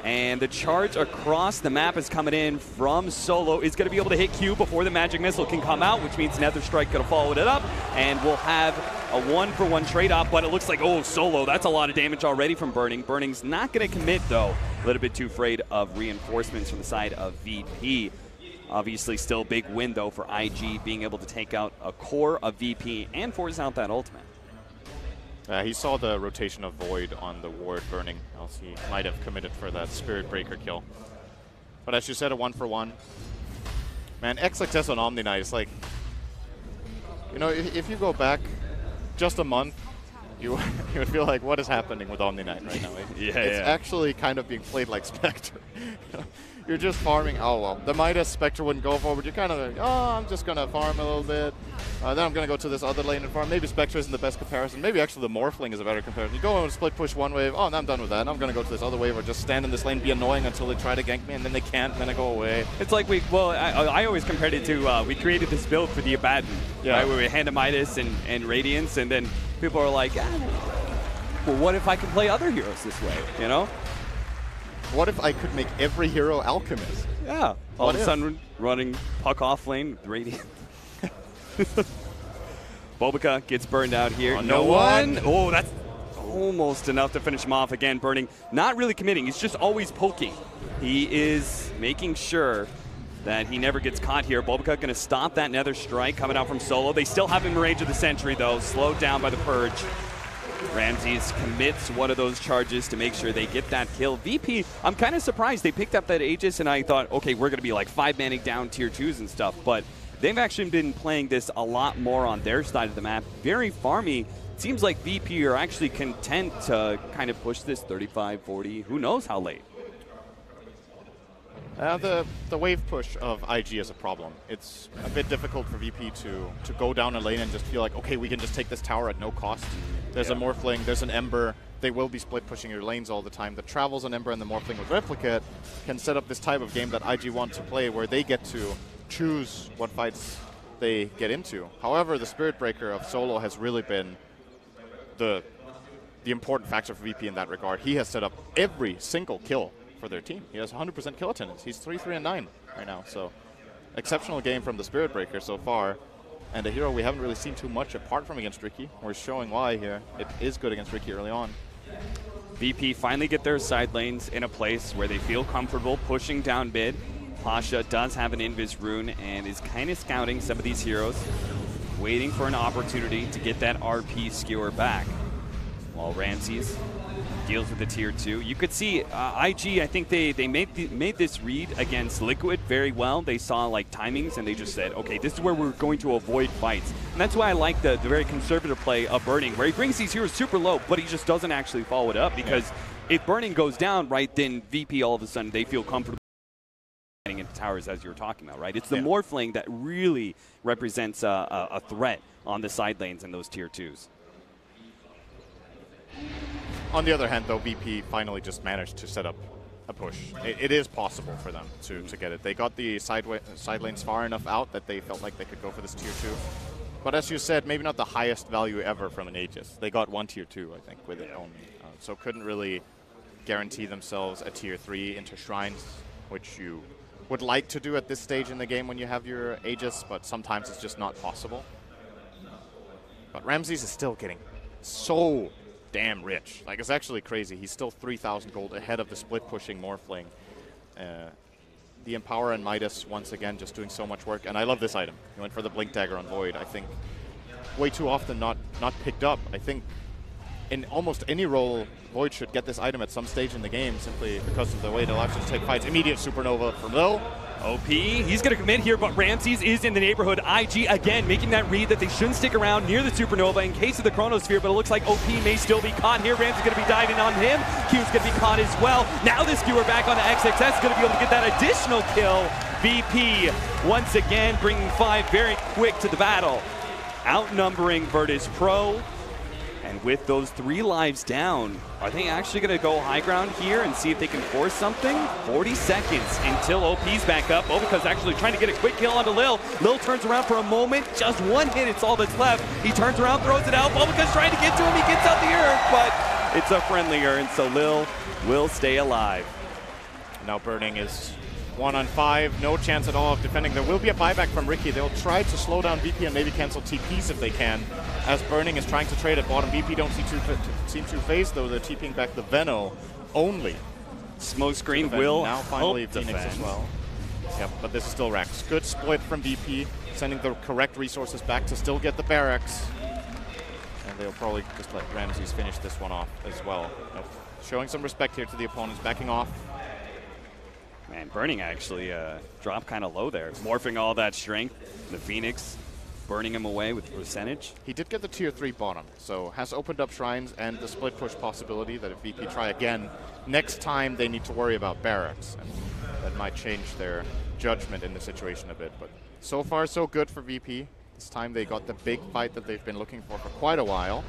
And the charge across the map is coming in from Solo. Is going to be able to hit Q before the magic missile can come out, which means Nether Strike going to follow it up. And we'll have a 1-for-1 trade-off. But it looks like, oh, Solo, that's a lot of damage already from Burning. Burning's not going to commit, though. A little bit too afraid of reinforcements from the side of VP. Obviously still a big win, though, for IG, being able to take out a core of VP and force out that ultimate. He saw the rotation of Void on the ward Burning, else he might have committed for that Spirit Breaker kill. But as you said, a 1-for-1. Man, XXS on Omni Knight is like, you know, if you go back just a month, you would feel like, what is happening with Omni Knight right now? It's actually kind of being played like Spectre. You're just farming. Oh, well, the Midas Spectre wouldn't go for, but you're kind of like, oh, I'm just going to farm a little bit. Then I'm going to go to this other lane and farm. Maybe Spectre isn't the best comparison. Maybe actually the Morphling is a better comparison. You go and split push one wave. Oh, now I'm done with that. Now I'm going to go to this other wave or just stand in this lane, be annoying until they try to gank me, and then they can't, and then I go away. It's like I always compared it to, we created this build for the Abaddon, right, where we hand Midas and Radiance, and then people are like, well, what if I can play other heroes this way, you know? What if I could make every hero Alchemist? Yeah. All of a sudden, running puck off lane with Radiant. Bobica gets burned out here. Oh, no one. Oh, that's almost enough to finish him off again. Burning, not really committing. He's just always poking. He is making sure that he never gets caught here. Bobica going to stop that Nether Strike coming out from Solo. They still have him in range of the Sentry, though. Slowed down by the Purge. Ramses commits one of those charges to make sure they get that kill. VP, I'm kind of surprised they picked up that Aegis, and I thought, okay, we're going to be like 5-manning down tier 2s and stuff, but they've actually been playing this a lot more on their side of the map. Very farmy. Seems like VP are actually content to kind of push this 35, 40, who knows how late. The wave push of IG is a problem. It's a bit difficult for VP to go down a lane and just feel like, okay, we can just take this tower at no cost. There's a Morphling, there's an Ember. They will be split pushing your lanes all the time. The Travels on Ember and the Morphling with Replicate can set up this type of game that IG want to play, where they get to choose what fights they get into. However, the Spirit Breaker of Solo has really been the important factor for VP in that regard. He has set up every single kill for their team. He has 100% kill attendance. He's 3-3-9 right now, so exceptional game from the Spirit Breaker so far, and a hero we haven't really seen too much apart from against Ricky. We're showing why here. It is good against Ricky early on. VP finally get their side lanes in a place where they feel comfortable pushing down mid. Pasha does have an Invis rune and is kind of scouting some of these heroes, waiting for an opportunity to get that RP skewer back. While Ramses deals with the tier 2. You could see IG, I think they made this read against Liquid very well. They saw like timings and they just said, okay, this is where we're going to avoid fights. And that's why I like the very conservative play of Burning, where he brings these heroes super low, but he just doesn't actually follow it up, because if Burning goes down, right, then VP all of a sudden they feel comfortable getting into towers, as you were talking about, right? It's the Morphling that really represents a threat on the side lanes and those tier 2s. On the other hand, though, VP finally just managed to set up a push. It is possible for them to get it. They got the side lanes far enough out that they felt like they could go for this tier 2. But as you said, maybe not the highest value ever from an Aegis. They got one tier 2, I think, with it only. So couldn't really guarantee themselves a tier 3 into Shrines, which you would like to do at this stage in the game when you have your Aegis, but sometimes it's just not possible. But Ramses is still getting so damn rich. Like, it's actually crazy. He's still 3,000 gold ahead of the split-pushing Morphling. The Empower and Midas, once again, just doing so much work. And I love this item. He went for the Blink Dagger on Void. I think way too often not picked up. I think in almost any role, Void should get this item at some stage in the game, simply because of the way it allows you to take fights. Immediate Supernova from Lil. OP, he's going to commit here, but Ramses is in the neighborhood. IG, again, making that read that they shouldn't stick around near the Supernova in case of the Chronosphere, but it looks like OP may still be caught here. Ramses going to be diving on him. Q's going to be caught as well. Now the skewer back on the XXS is going to be able to get that additional kill. VP, once again, bringing 5 very quick to the battle. Outnumbering Virtus Pro. And with those 3 lives down, are they actually going to go high ground here and see if they can force something? 40 seconds until OP's back up. Obika's actually trying to get a quick kill onto Lil. Lil turns around for a moment. Just one hit, it's all that's left. He turns around, throws it out. Obika's trying to get to him. He gets out the Urn, but it's a friendly Urn, so Lil will stay alive. Now Burning is 1-on-5, no chance at all of defending. There will be a buyback from Ricky. They'll try to slow down VP and maybe cancel TPs if they can, as Burning is trying to trade at bottom. VP don't seem too phased, though. They're TPing back the Veno only. Smoke screen will now finally help Phoenix defend. as well. Yep, but this is still Rax. Good split from VP, sending the correct resources back to still get the barracks. And they'll probably just let Ramses finish this one off as well. Yep. Showing some respect here to the opponents, backing off. Man, Burning actually dropped kind of low there. Morphing all that strength. The Phoenix burning him away with percentage. He did get the tier 3 bottom, so has opened up Shrines and the split push possibility that if VP try again, next time they need to worry about barracks. And that might change their judgment in the situation a bit. But so far, so good for VP. This time they got the big fight that they've been looking for quite a while.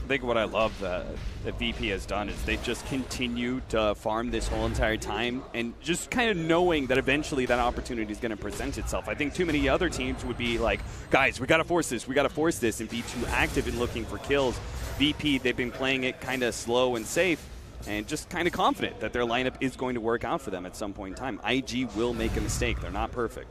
I think what I love that VP has done is they've just continued to farm this whole entire time, and just kind of knowing that eventually that opportunity is going to present itself. I think too many other teams would be like, guys, we got to force this, and be too active in looking for kills. VP, they've been playing it kind of slow and safe, and just kind of confident that their lineup is going to work out for them at some point in time. IG will make a mistake. They're not perfect.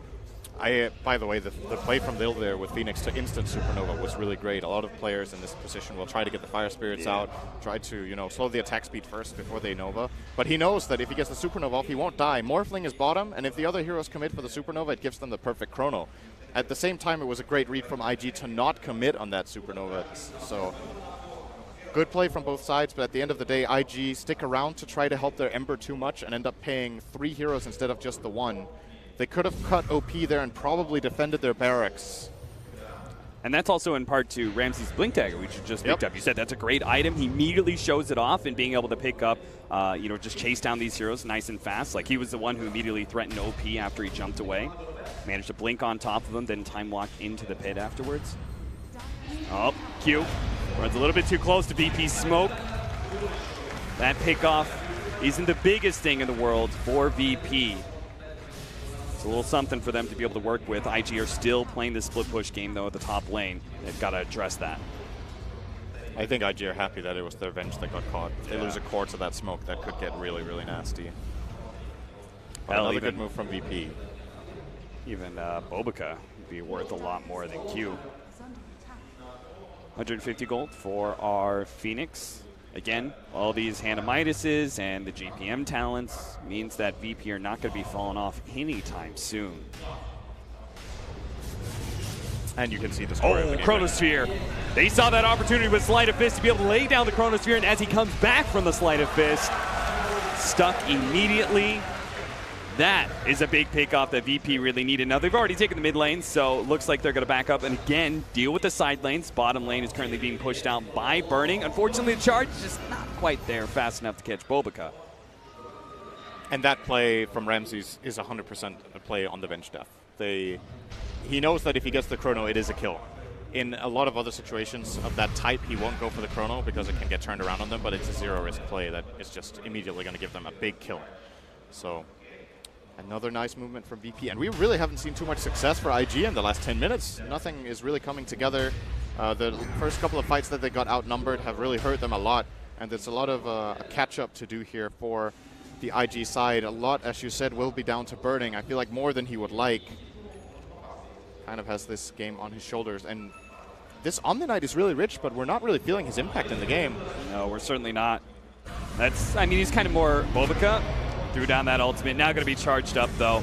By the way, the play from Lil there with Phoenix to instant Supernova was really great. A lot of players in this position will try to get the Fire Spirits out, try to, slow the attack speed first before they Nova. But he knows that if he gets the Supernova off, he won't die. Morphling is bottom, and if the other heroes commit for the Supernova, it gives them the perfect chrono. At the same time, it was a great read from IG to not commit on that Supernova. So good play from both sides, but at the end of the day, IG stick around to try to help their Ember too much and end up paying 3 heroes instead of just the 1. They could have cut OP there and probably defended their barracks. And that's also in part to Ramses' Blink Dagger, which you just picked up. You said that's a great item. He immediately shows it off, and being able to pick up, just chase down these heroes nice and fast. Like, he was the one who immediately threatened OP after he jumped away. Managed to blink on top of him, then time walk into the pit afterwards. Oh, Q runs a little bit too close to VP's smoke. That pickoff isn't the biggest thing in the world for VP. It's a little something for them to be able to work with. IG are still playing the split push game, though, at the top lane. They've got to address that. I think IG are happy that it was their Venge that got caught. If they lose a core to that smoke, that could get really, really nasty. But another good move from VP. Even Bobica would be worth a lot more than Q. 150 gold for our Phoenix. Again, all these Hanamiduses and the GPM talents means that VP are not going to be falling off anytime soon. And you can see the score. Oh, Chronosphere. They saw that opportunity with Sleight of Fist to be able to lay down the Chronosphere, and as he comes back from the Sleight of Fist, stuck immediately. That is a big pick-off that VP really needed. Now, they've already taken the mid lane, so it looks like they're going to back up and, again, deal with the side lanes. Bottom lane is currently being pushed out by Burning. Unfortunately, the charge is just not quite there fast enough to catch Bobica. And that play from Ramses is 100% a play on the Venge death. He knows that if he gets the Chrono, it is a kill. In a lot of other situations of that type, he won't go for the Chrono because it can get turned around on them, but it's a zero-risk play that is just immediately going to give them a big kill. So another nice movement from VP, and we really haven't seen too much success for IG in the last 10 minutes. Nothing is really coming together. The first couple of fights that they got outnumbered have really hurt them a lot, and there's a lot of a catch-up to do here for the IG side. A lot, as you said, will be down to Burning. I feel like more than he would like. Kind of has this game on his shoulders, and this Omni Knight is really rich, but we're not really feeling his impact in the game. No, we're certainly not. I mean, he's kind of more Bobica. Threw down that ultimate. Now going to be charged up, though.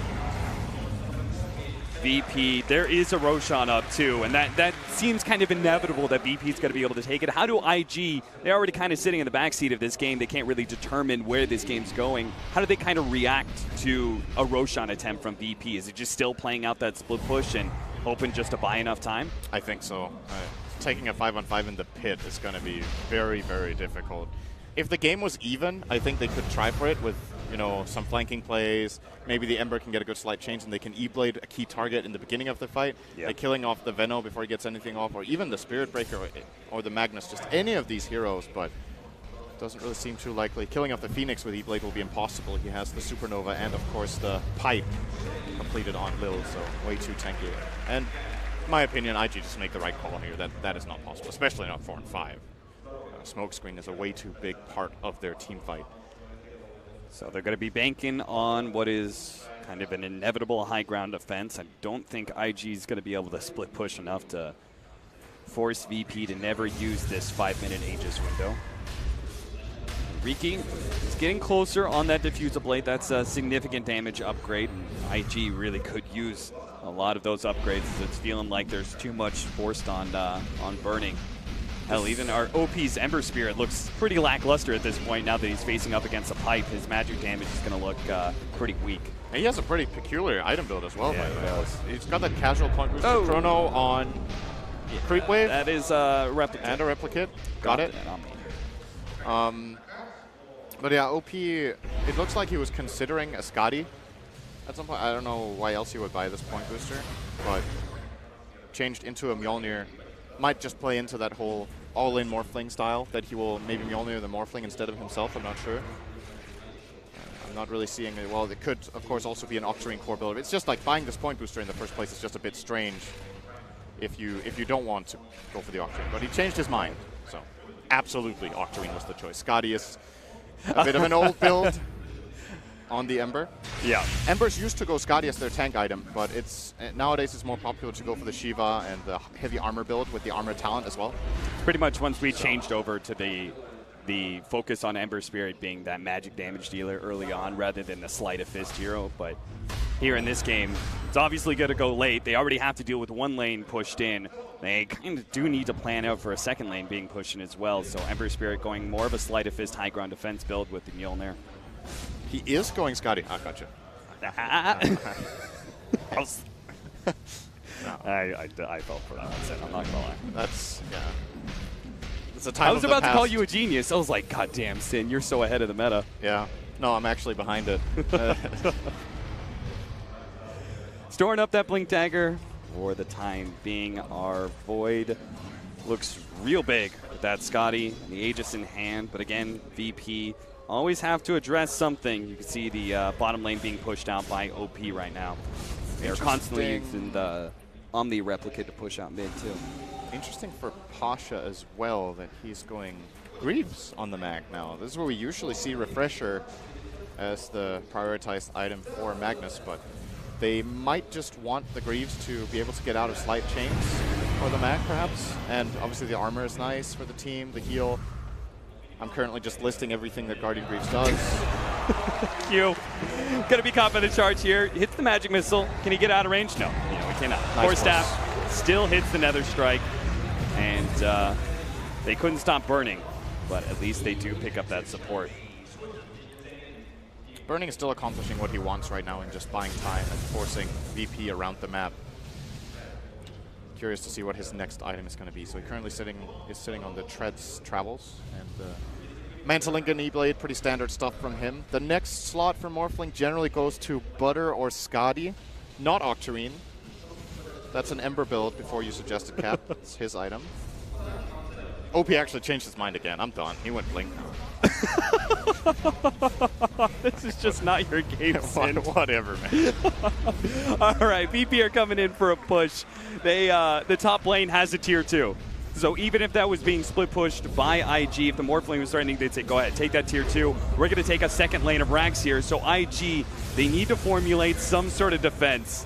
VP, there is a Roshan up, too, and that seems kind of inevitable that VP's going to be able to take it. How do IG, they're already kind of sitting in the backseat of this game. They can't really determine where this game's going. How do they kind of react to a Roshan attempt from VP? Is it just still playing out that split push and hoping just to buy enough time? I think so. Taking a 5-on-5 in the pit is going to be very, very difficult. If the game was even, I think they could try for it with, you know, some flanking plays. Maybe the Ember can get a good slight change and they can E-Blade a key target in the beginning of the fight. Yep. Like killing off the Venno before he gets anything off, or even the Spirit Breaker or the Magnus, just any of these heroes, but doesn't really seem too likely. Killing off the Phoenix with E-Blade will be impossible. He has the Supernova and, of course, the Pipe completed on Lil, so way too tanky. And in my opinion, IG just make the right call here. That is not possible, especially not 4 and 5. Smokescreen is a way too big part of their team fight. So they're going to be banking on what is kind of an inevitable high ground defense. I don't think IG is going to be able to split push enough to force VP to never use this 5-minute Aegis window. Riki is getting closer on that Diffuser Blade. That's a significant damage upgrade. IG really could use a lot of those upgrades. It's feeling like there's too much forced on Burning. Hell, even our OP's Ember Spirit looks pretty lackluster at this point now that he's facing up against a Pipe. His magic damage is going to look pretty weak. And he has a pretty peculiar item build as well, by the way. He's got that casual point booster Chrono on Creep Wave. That is a Replicate. And a Replicate. Got it. But yeah, OP, it looks like he was considering a Skadi at some point. I don't know why else he would buy this point booster, but changed into a Mjolnir. Might just play into that whole all-in Morphling style that he will maybe Mjolnir the Morphling instead of himself. I'm not sure. I'm not really seeing it. Well, it could, of course, also be an Octarine core builder. It's just like buying this point booster in the first place is just a bit strange if you don't want to go for the Octarine. But he changed his mind, so absolutely Octarine was the choice. Skadi is a bit of an old build on the Ember. Yeah. Embers used to go Skadi as their tank item, but nowadays it's more popular to go for the Shiva and the heavy armor build with the armor talent as well. Pretty much once we changed over to the focus on Ember Spirit being that magic damage dealer early on rather than the Sleight of Fist hero, but here in this game, it's obviously going to go late. They already have to deal with one lane pushed in. They kind of do need to plan out for a second lane being pushed in as well, so Ember Spirit going more of a Sleight of Fist high ground defense build with the Mjolnir. He is going Skadi. Ah, gotcha. I fell for that one. I'm not going to lie. That's, yeah. It's a time I was about to call you a genius. I was like, God damn, Sin, you're so ahead of the meta. Yeah. No, I'm actually behind it. Storing up that Blink Dagger for the time being. Our Void looks real big with that Skadi and the Aegis in hand. But again, VP Always have to address something. You can see the bottom lane being pushed out by OP right now. They're constantly using the Omni Replicate to push out mid too. Interesting for Pasha as well that he's going Greaves on the mag now. This is where we usually see Refresher as the prioritized item for Magnus, but they might just want the Greaves to be able to get out of slight chains for the mag perhaps. And obviously the armor is nice for the team, the heal. I'm currently just listing everything that Guardian Greaves does. Q, gonna be caught by the charge here. Hits the magic missile. Can he get out of range? No, he cannot. Nice Core Staff still hits the Nether Strike, and they couldn't stop burning, but at least they do pick up that support. Burning is still accomplishing what he wants right now and just buying time and forcing VP around the map. Curious to see what his next item is going to be. So he currently is sitting on the Treads Travels and Mantlink and E-Blade, pretty standard stuff from him. The next slot for Morphling generally goes to Butter or Skadi, not Octarine. That's an Ember build before you suggested Cap. It's his item. OP actually changed his mind again. I'm done. He went Blink now. This is just not your game, Sin. Whatever, man. All right, VP are coming in for a push. They the top lane has a tier 2. So even if that was being split pushed by IG, if the Morphling was threatening, they'd say, go ahead, take that tier 2. We're going to take a second lane of Rax here. So IG, they need to formulate some sort of defense.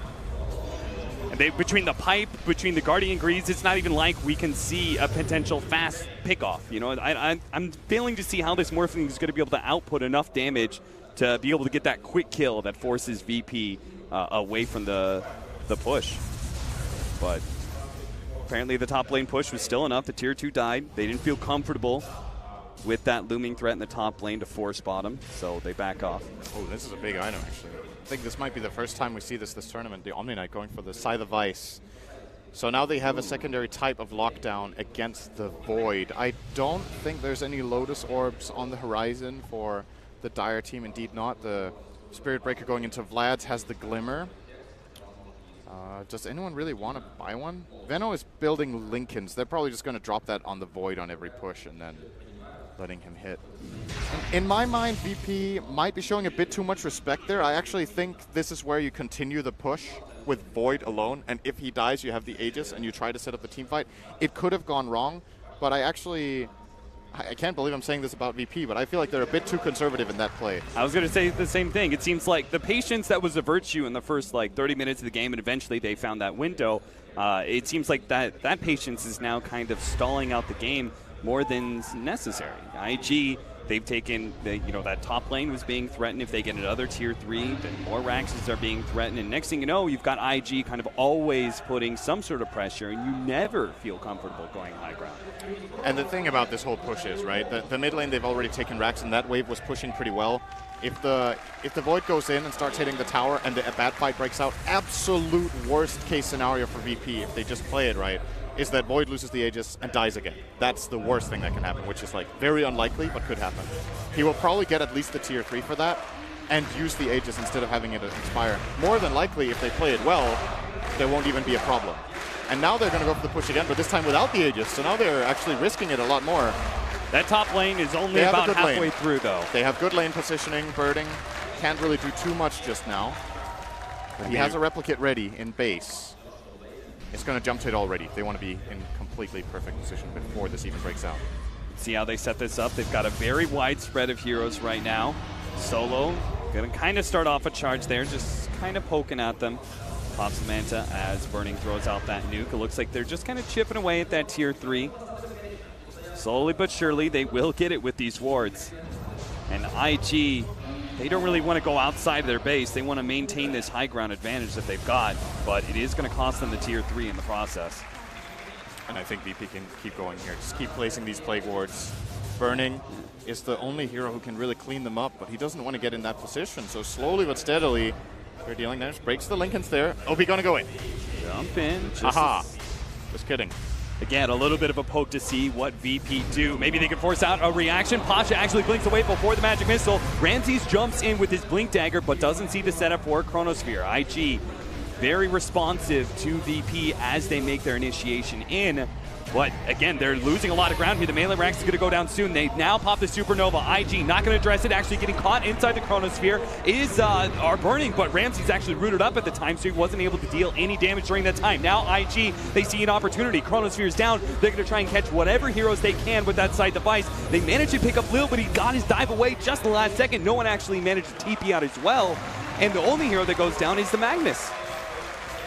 And they, between the pipe, between the Guardian Greaves, it's not even like we can see a potential fast pickoff. You know, I'm failing to see how this Morphling is going to be able to output enough damage to be able to get that quick kill that forces VP away from the push. But apparently the top lane push was still enough. The tier 2 died. They didn't feel comfortable with that looming threat in the top lane to force bottom, so they back off. Oh, this is a big item, actually. I think this might be the first time we see this tournament, the Omni Knight going for the Scythe of Ice. So now they have a secondary type of lockdown against the Void. I don't think there's any Lotus Orbs on the horizon for the Dire team. Indeed not. The Spirit Breaker going into Vlad's has the Glimmer. Does anyone really want to buy one? Veno is building Lincolns. They're probably just going to drop that on the Void on every push and then letting him hit. In my mind, VP might be showing a bit too much respect there. I actually think this is where you continue the push with Void alone, and if he dies, you have the Aegis and you try to set up the team fight. It could have gone wrong, but I can't believe I'm saying this about VP, but I feel like they're a bit too conservative in that play. I was going to say the same thing. It seems like the patience that was a virtue in the first 30 minutes of the game, and eventually they found that window. It seems like that patience is now kind of stalling out the game more than necessary. IG, they've taken that top lane was being threatened. If they get another tier 3, then more Raxes are being threatened. And next thing you know, you've got IG kind of always putting some sort of pressure, and you never feel comfortable going high ground. And the thing about this whole push is, right, the mid lane, they've already taken Rax, and that wave was pushing pretty well. If the Void goes in and starts hitting the tower and a bad fight breaks out, absolute worst case scenario for VP, if they just play it right, is that Void loses the Aegis and dies again. That's the worst thing that can happen, which is very unlikely, but could happen. He will probably get at least the tier 3 for that and use the Aegis instead of having it expire. More than likely, if they play it well, there won't even be a problem. And now they're going to go for the push again, but this time without the Aegis, so now they're actually risking it a lot more. That top lane is only about halfway through, though. They have good lane positioning, birding. Can't really do too much just now. But he has a replicate ready in base. It's going to jump to it already. They want to be in completely perfect position before this even breaks out. See how they set this up. They've got a very wide spread of heroes right now. Solo going to kind of start off a charge there, just kind of poking at them. Pops the Manta as Burning throws out that nuke. It looks like they're just kind of chipping away at that tier 3. Slowly but surely, they will get it with these wards. And IG, they don't really want to go outside of their base. They want to maintain this high ground advantage that they've got, but it is going to cost them the tier 3 in the process. And I think VP can keep going here. Just keep placing these plague wards. Burning is the only hero who can really clean them up, but he doesn't want to get in that position. So slowly but steadily, they're dealing damage. Breaks the Lincolns there. OP gonna go in. Jump in. Aha. Just kidding. Again, a little bit of a poke to see what VP do. Maybe they can force out a reaction. Pasha actually blinks away before the magic missile. Ramses jumps in with his blink dagger, but doesn't see the setup for Chronosphere. IG very responsive to VP as they make their initiation in. But again, they're losing a lot of ground here. The melee ranks is going to go down soon. They now pop the Supernova. IG not going to address it. Actually getting caught inside the Chronosphere are burning, but Ramsey's actually rooted up at the time, so he wasn't able to deal any damage during that time. Now IG, they see an opportunity. Chronosphere's down. They're going to try and catch whatever heroes they can with that side device. They managed to pick up Lil, but he got his dive away just in the last second. No one actually managed to TP out as well. And the only hero that goes down is the Magnus.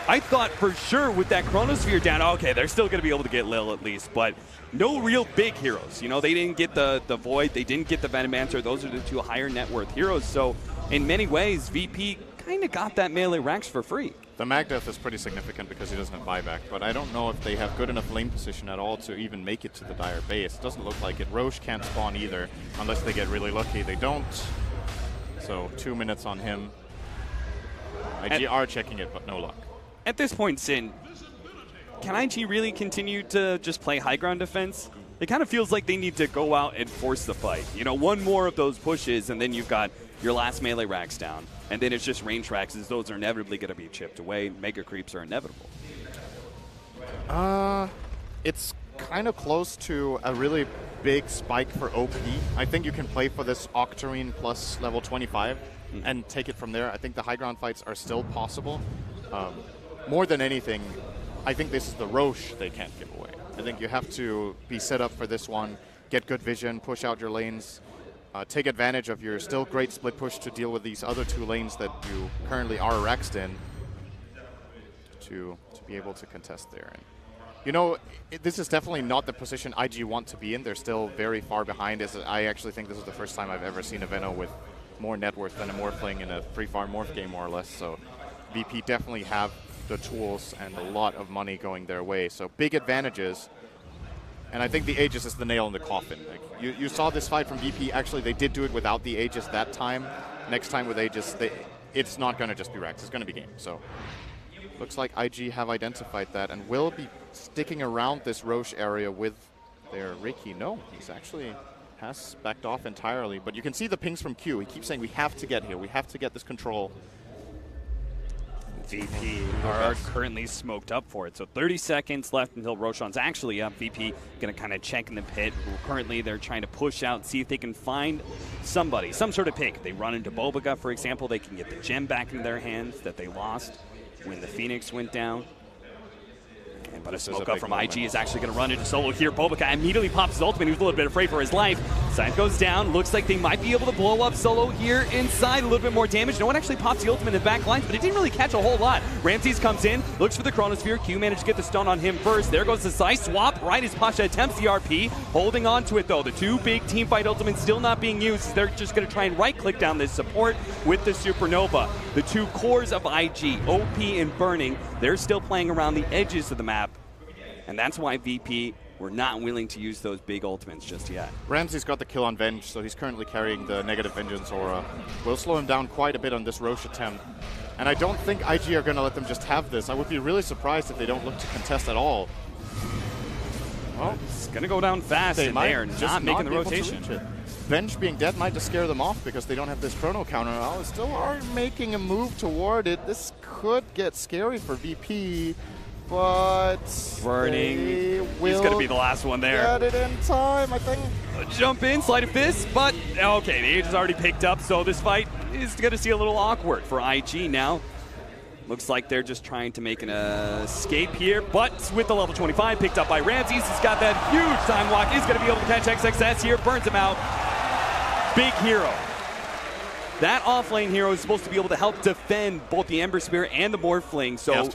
I thought for sure with that Chronosphere down, okay, they're still going to be able to get Lil at least, but no real big heroes. You know, they didn't get the Void, they didn't get the Venomancer. Those are the two higher net worth heroes. So in many ways, VP kind of got that melee ranks for free. The Mag Death is pretty significant because he doesn't have buyback, but I don't know if they have good enough lane position at all to even make it to the Dire base. It doesn't look like it. Roche can't spawn either, unless they get really lucky. They don't. So 2 minutes on him. IG are checking it, but no luck. At this point, Sin, can IG really continue to just play high ground defense? It kind of feels like they need to go out and force the fight. You know, one more of those pushes, and then you've got your last melee racks down. And then it's just range racks, as those are inevitably going to be chipped away. Mega creeps are inevitable. It's kind of close to a really big spike for OP. I think you can play for this Octarine plus level 25 and take it from there. I think the high ground fights are still possible. More than anything, I think this is the Roche they can't give away. I think you have to be set up for this one, get good vision, push out your lanes, take advantage of your still great split push to deal with these other two lanes that you currently are Rexed in to be able to contest there. And, you know, this is definitely not the position IG want to be in. They're still very far behind. I actually think this is the first time I've ever seen a Veno with more net worth than a Morphling in a free farm Morph game, more or less. So VP definitely have the tools and a lot of money going their way. So big advantages. And I think the Aegis is the nail in the coffin. Like, you saw this fight from VP. Actually, they did do it without the Aegis that time. Next time with Aegis, it's not going to just be Rex. It's going to be game. So looks like IG have identified that and will be sticking around this Roche area with their Ricky. No, he's actually has backed off entirely. But you can see the pings from Q. He keeps saying, we have to get here. We have to get this control. VP are currently smoked up for it. So 30 seconds left until Roshan's actually up. VP going to kind of check in the pit. Currently, they're trying to push out, see if they can find somebody, some sort of pick. They run into Bobaga, for example. They can get the gem back in their hands that they lost when the Phoenix went down. But a smoke up from IG is actually going to run into solo here. Bobaga immediately pops his ultimate. He was a little bit afraid for his life. Side goes down. Looks like they might be able to blow up solo here inside. A little bit more damage. No one actually pops the ultimate in the back lines, but it didn't really catch a whole lot. Ramses comes in, looks for the Chronosphere. Q managed to get the stun on him first. There goes the side swap right as Pasha attempts the RP. Holding on to it though. The two big team fight ultimates still not being used. They're just going to try and right click down this support with the Supernova. The two cores of IG, OP and Burning, they're still playing around the edges of the map. And that's why VP were not willing to use those big ultimates just yet. Ramsey's got the kill on Venge, so he's currently carrying the negative Vengeance aura. Will slow him down quite a bit on this Roche attempt. And I don't think IG are going to let them just have this. I would be really surprised if they don't look to contest at all. Well, it's going to go down fast, and they are not making the rotation. Venge being dead might just scare them off because they don't have this chrono counter. Oh, they still are making a move toward it. This could get scary for VP. But Burning, he's going to be the last one there. Get it in time, I think. Jump in, Sleight of Fist, but okay, the Age is already picked up, so this fight is going to see a little awkward for IG now. Looks like they're just trying to make an escape here, but with the level 25 picked up by Ramses, he's got that huge time walk. He's going to be able to catch XXS here, burns him out. Big hero. That offlane hero is supposed to be able to help defend both the Ember Spear and the Morphling, so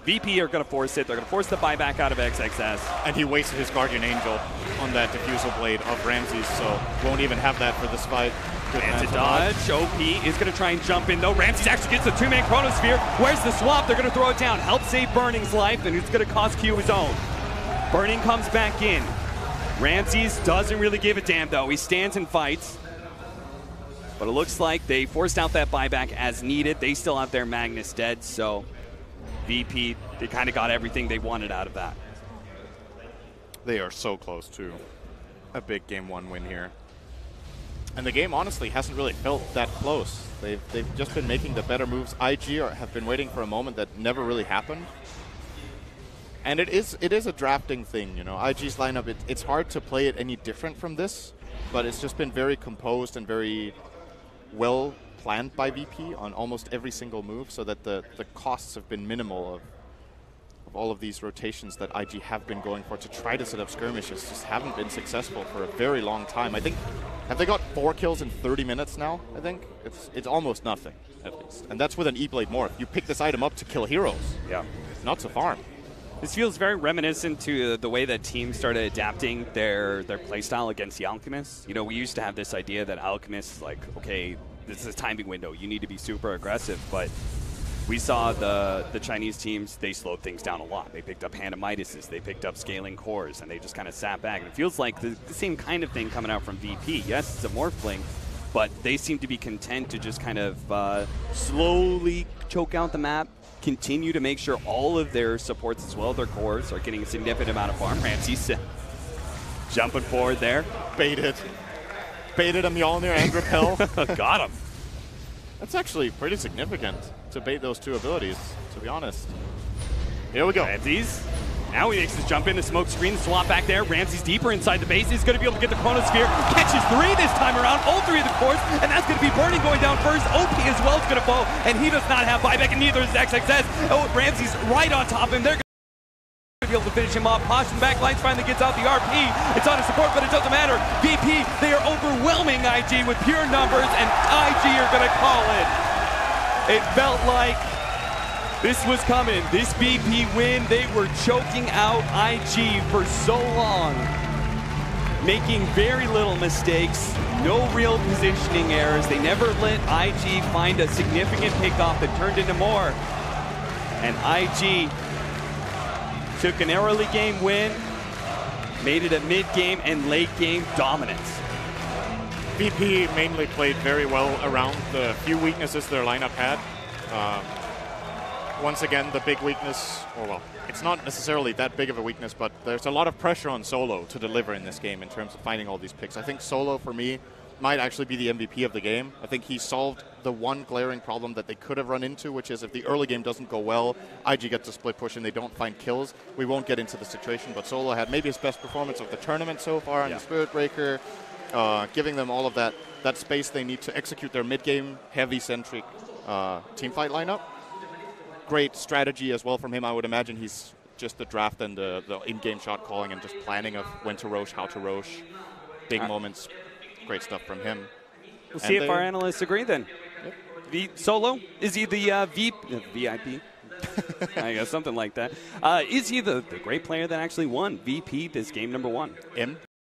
VP are going to force it. They're going to force the buyback out of XXS. And he wasted his Guardian Angel on that Diffusal Blade of Ramses, so won't even have that for this fight. And to dodge, OP is going to try and jump in, though. Ramses actually gets the two-man Chronosphere. Where's the swap? They're going to throw it down. Help save Burning's life, and it's going to cost Q his own. Burning comes back in. Ramses doesn't really give a damn, though. He stands and fights. But it looks like they forced out that buyback as needed. They still have their Magnus dead, so VP, they kind of got everything they wanted out of that. They are so close to a big Game 1 win here. And the game, honestly, hasn't really felt that close. They've just been making the better moves. IG have been waiting for a moment that never really happened. And it is a drafting thing, you know. IG's lineup, it's hard to play it any different from this, but it's just been very composed and very well planned by VP on almost every single move, so that the costs have been minimal of all of these rotations that IG have been going for to try to set up skirmishes. Just haven't been successful for a very long time. I think, have they got 4 kills in 30 minutes now? I think it's almost nothing, at least. And that's with an E-Blade morph. You pick this item up to kill heroes. Yeah. Not to farm. This feels very reminiscent to the way that teams started adapting their playstyle against the Alchemists. You know, we used to have this idea that Alchemists, like, okay, this is a timing window. You need to be super aggressive, but we saw the Chinese teams, they slowed things down a lot. They picked up Hand of Midases, they picked up scaling cores, and they just kind of sat back. And it feels like the same kind of thing coming out from VP. Yes, it's a morphling, but they seem to be content to just kind of slowly choke out the map, continue to make sure all of their supports as well, their cores, are getting a significant amount of farm. Ramsey's jumping forward there. Baited a Mjolnir and Repel. Got him. That's actually pretty significant to bait those 2 abilities, to be honest. Here we go. Ramsey's. Now he makes his jump in, the smoke screen, swap back there. Ramsey's deeper inside the base. He's going to be able to get the Chronosphere. Catches 3 this time around, all 3 of the cores, and that's going to be Burning going down first. OP as well is going to fall, and he does not have buyback, and neither is XXS. Oh, Ramsey's right on top of him. They're going to be able to finish him off. Caution backlines finally gets out the RP. It's on his support, but it doesn't matter. VP, they are overwhelming IG with pure numbers, and IG are going to call it. It felt like this was coming. This VP win, they were choking out IG for so long, making very little mistakes, no real positioning errors. They never let IG find a significant pickoff that turned into more. And IG took an early game win, made it a mid-game and late-game dominance. VP mainly played very well around the few weaknesses their lineup had. Once again, the big weakness, or well, it's not necessarily that big of a weakness, but there's a lot of pressure on Solo to deliver in this game in terms of finding all these picks. I think Solo, for me, might actually be the MVP of the game. I think he solved the one glaring problem that they could have run into, which is if the early game doesn't go well, IG gets a split push and they don't find kills, we won't get into the situation. But Solo had maybe his best performance of the tournament so far on the Spirit Breaker, giving them all of that space they need to execute their mid-game, heavy-centric teamfight lineup. Great strategy as well from him. I would imagine he's just the draft and the in-game shot calling and just planning of when to rosh, how to rosh, big moments. Great stuff from him. We'll see if our analysts agree then. Yep. Solo, is he the VIP? I guess something like that. Is he the great player that actually won VP this game number 1?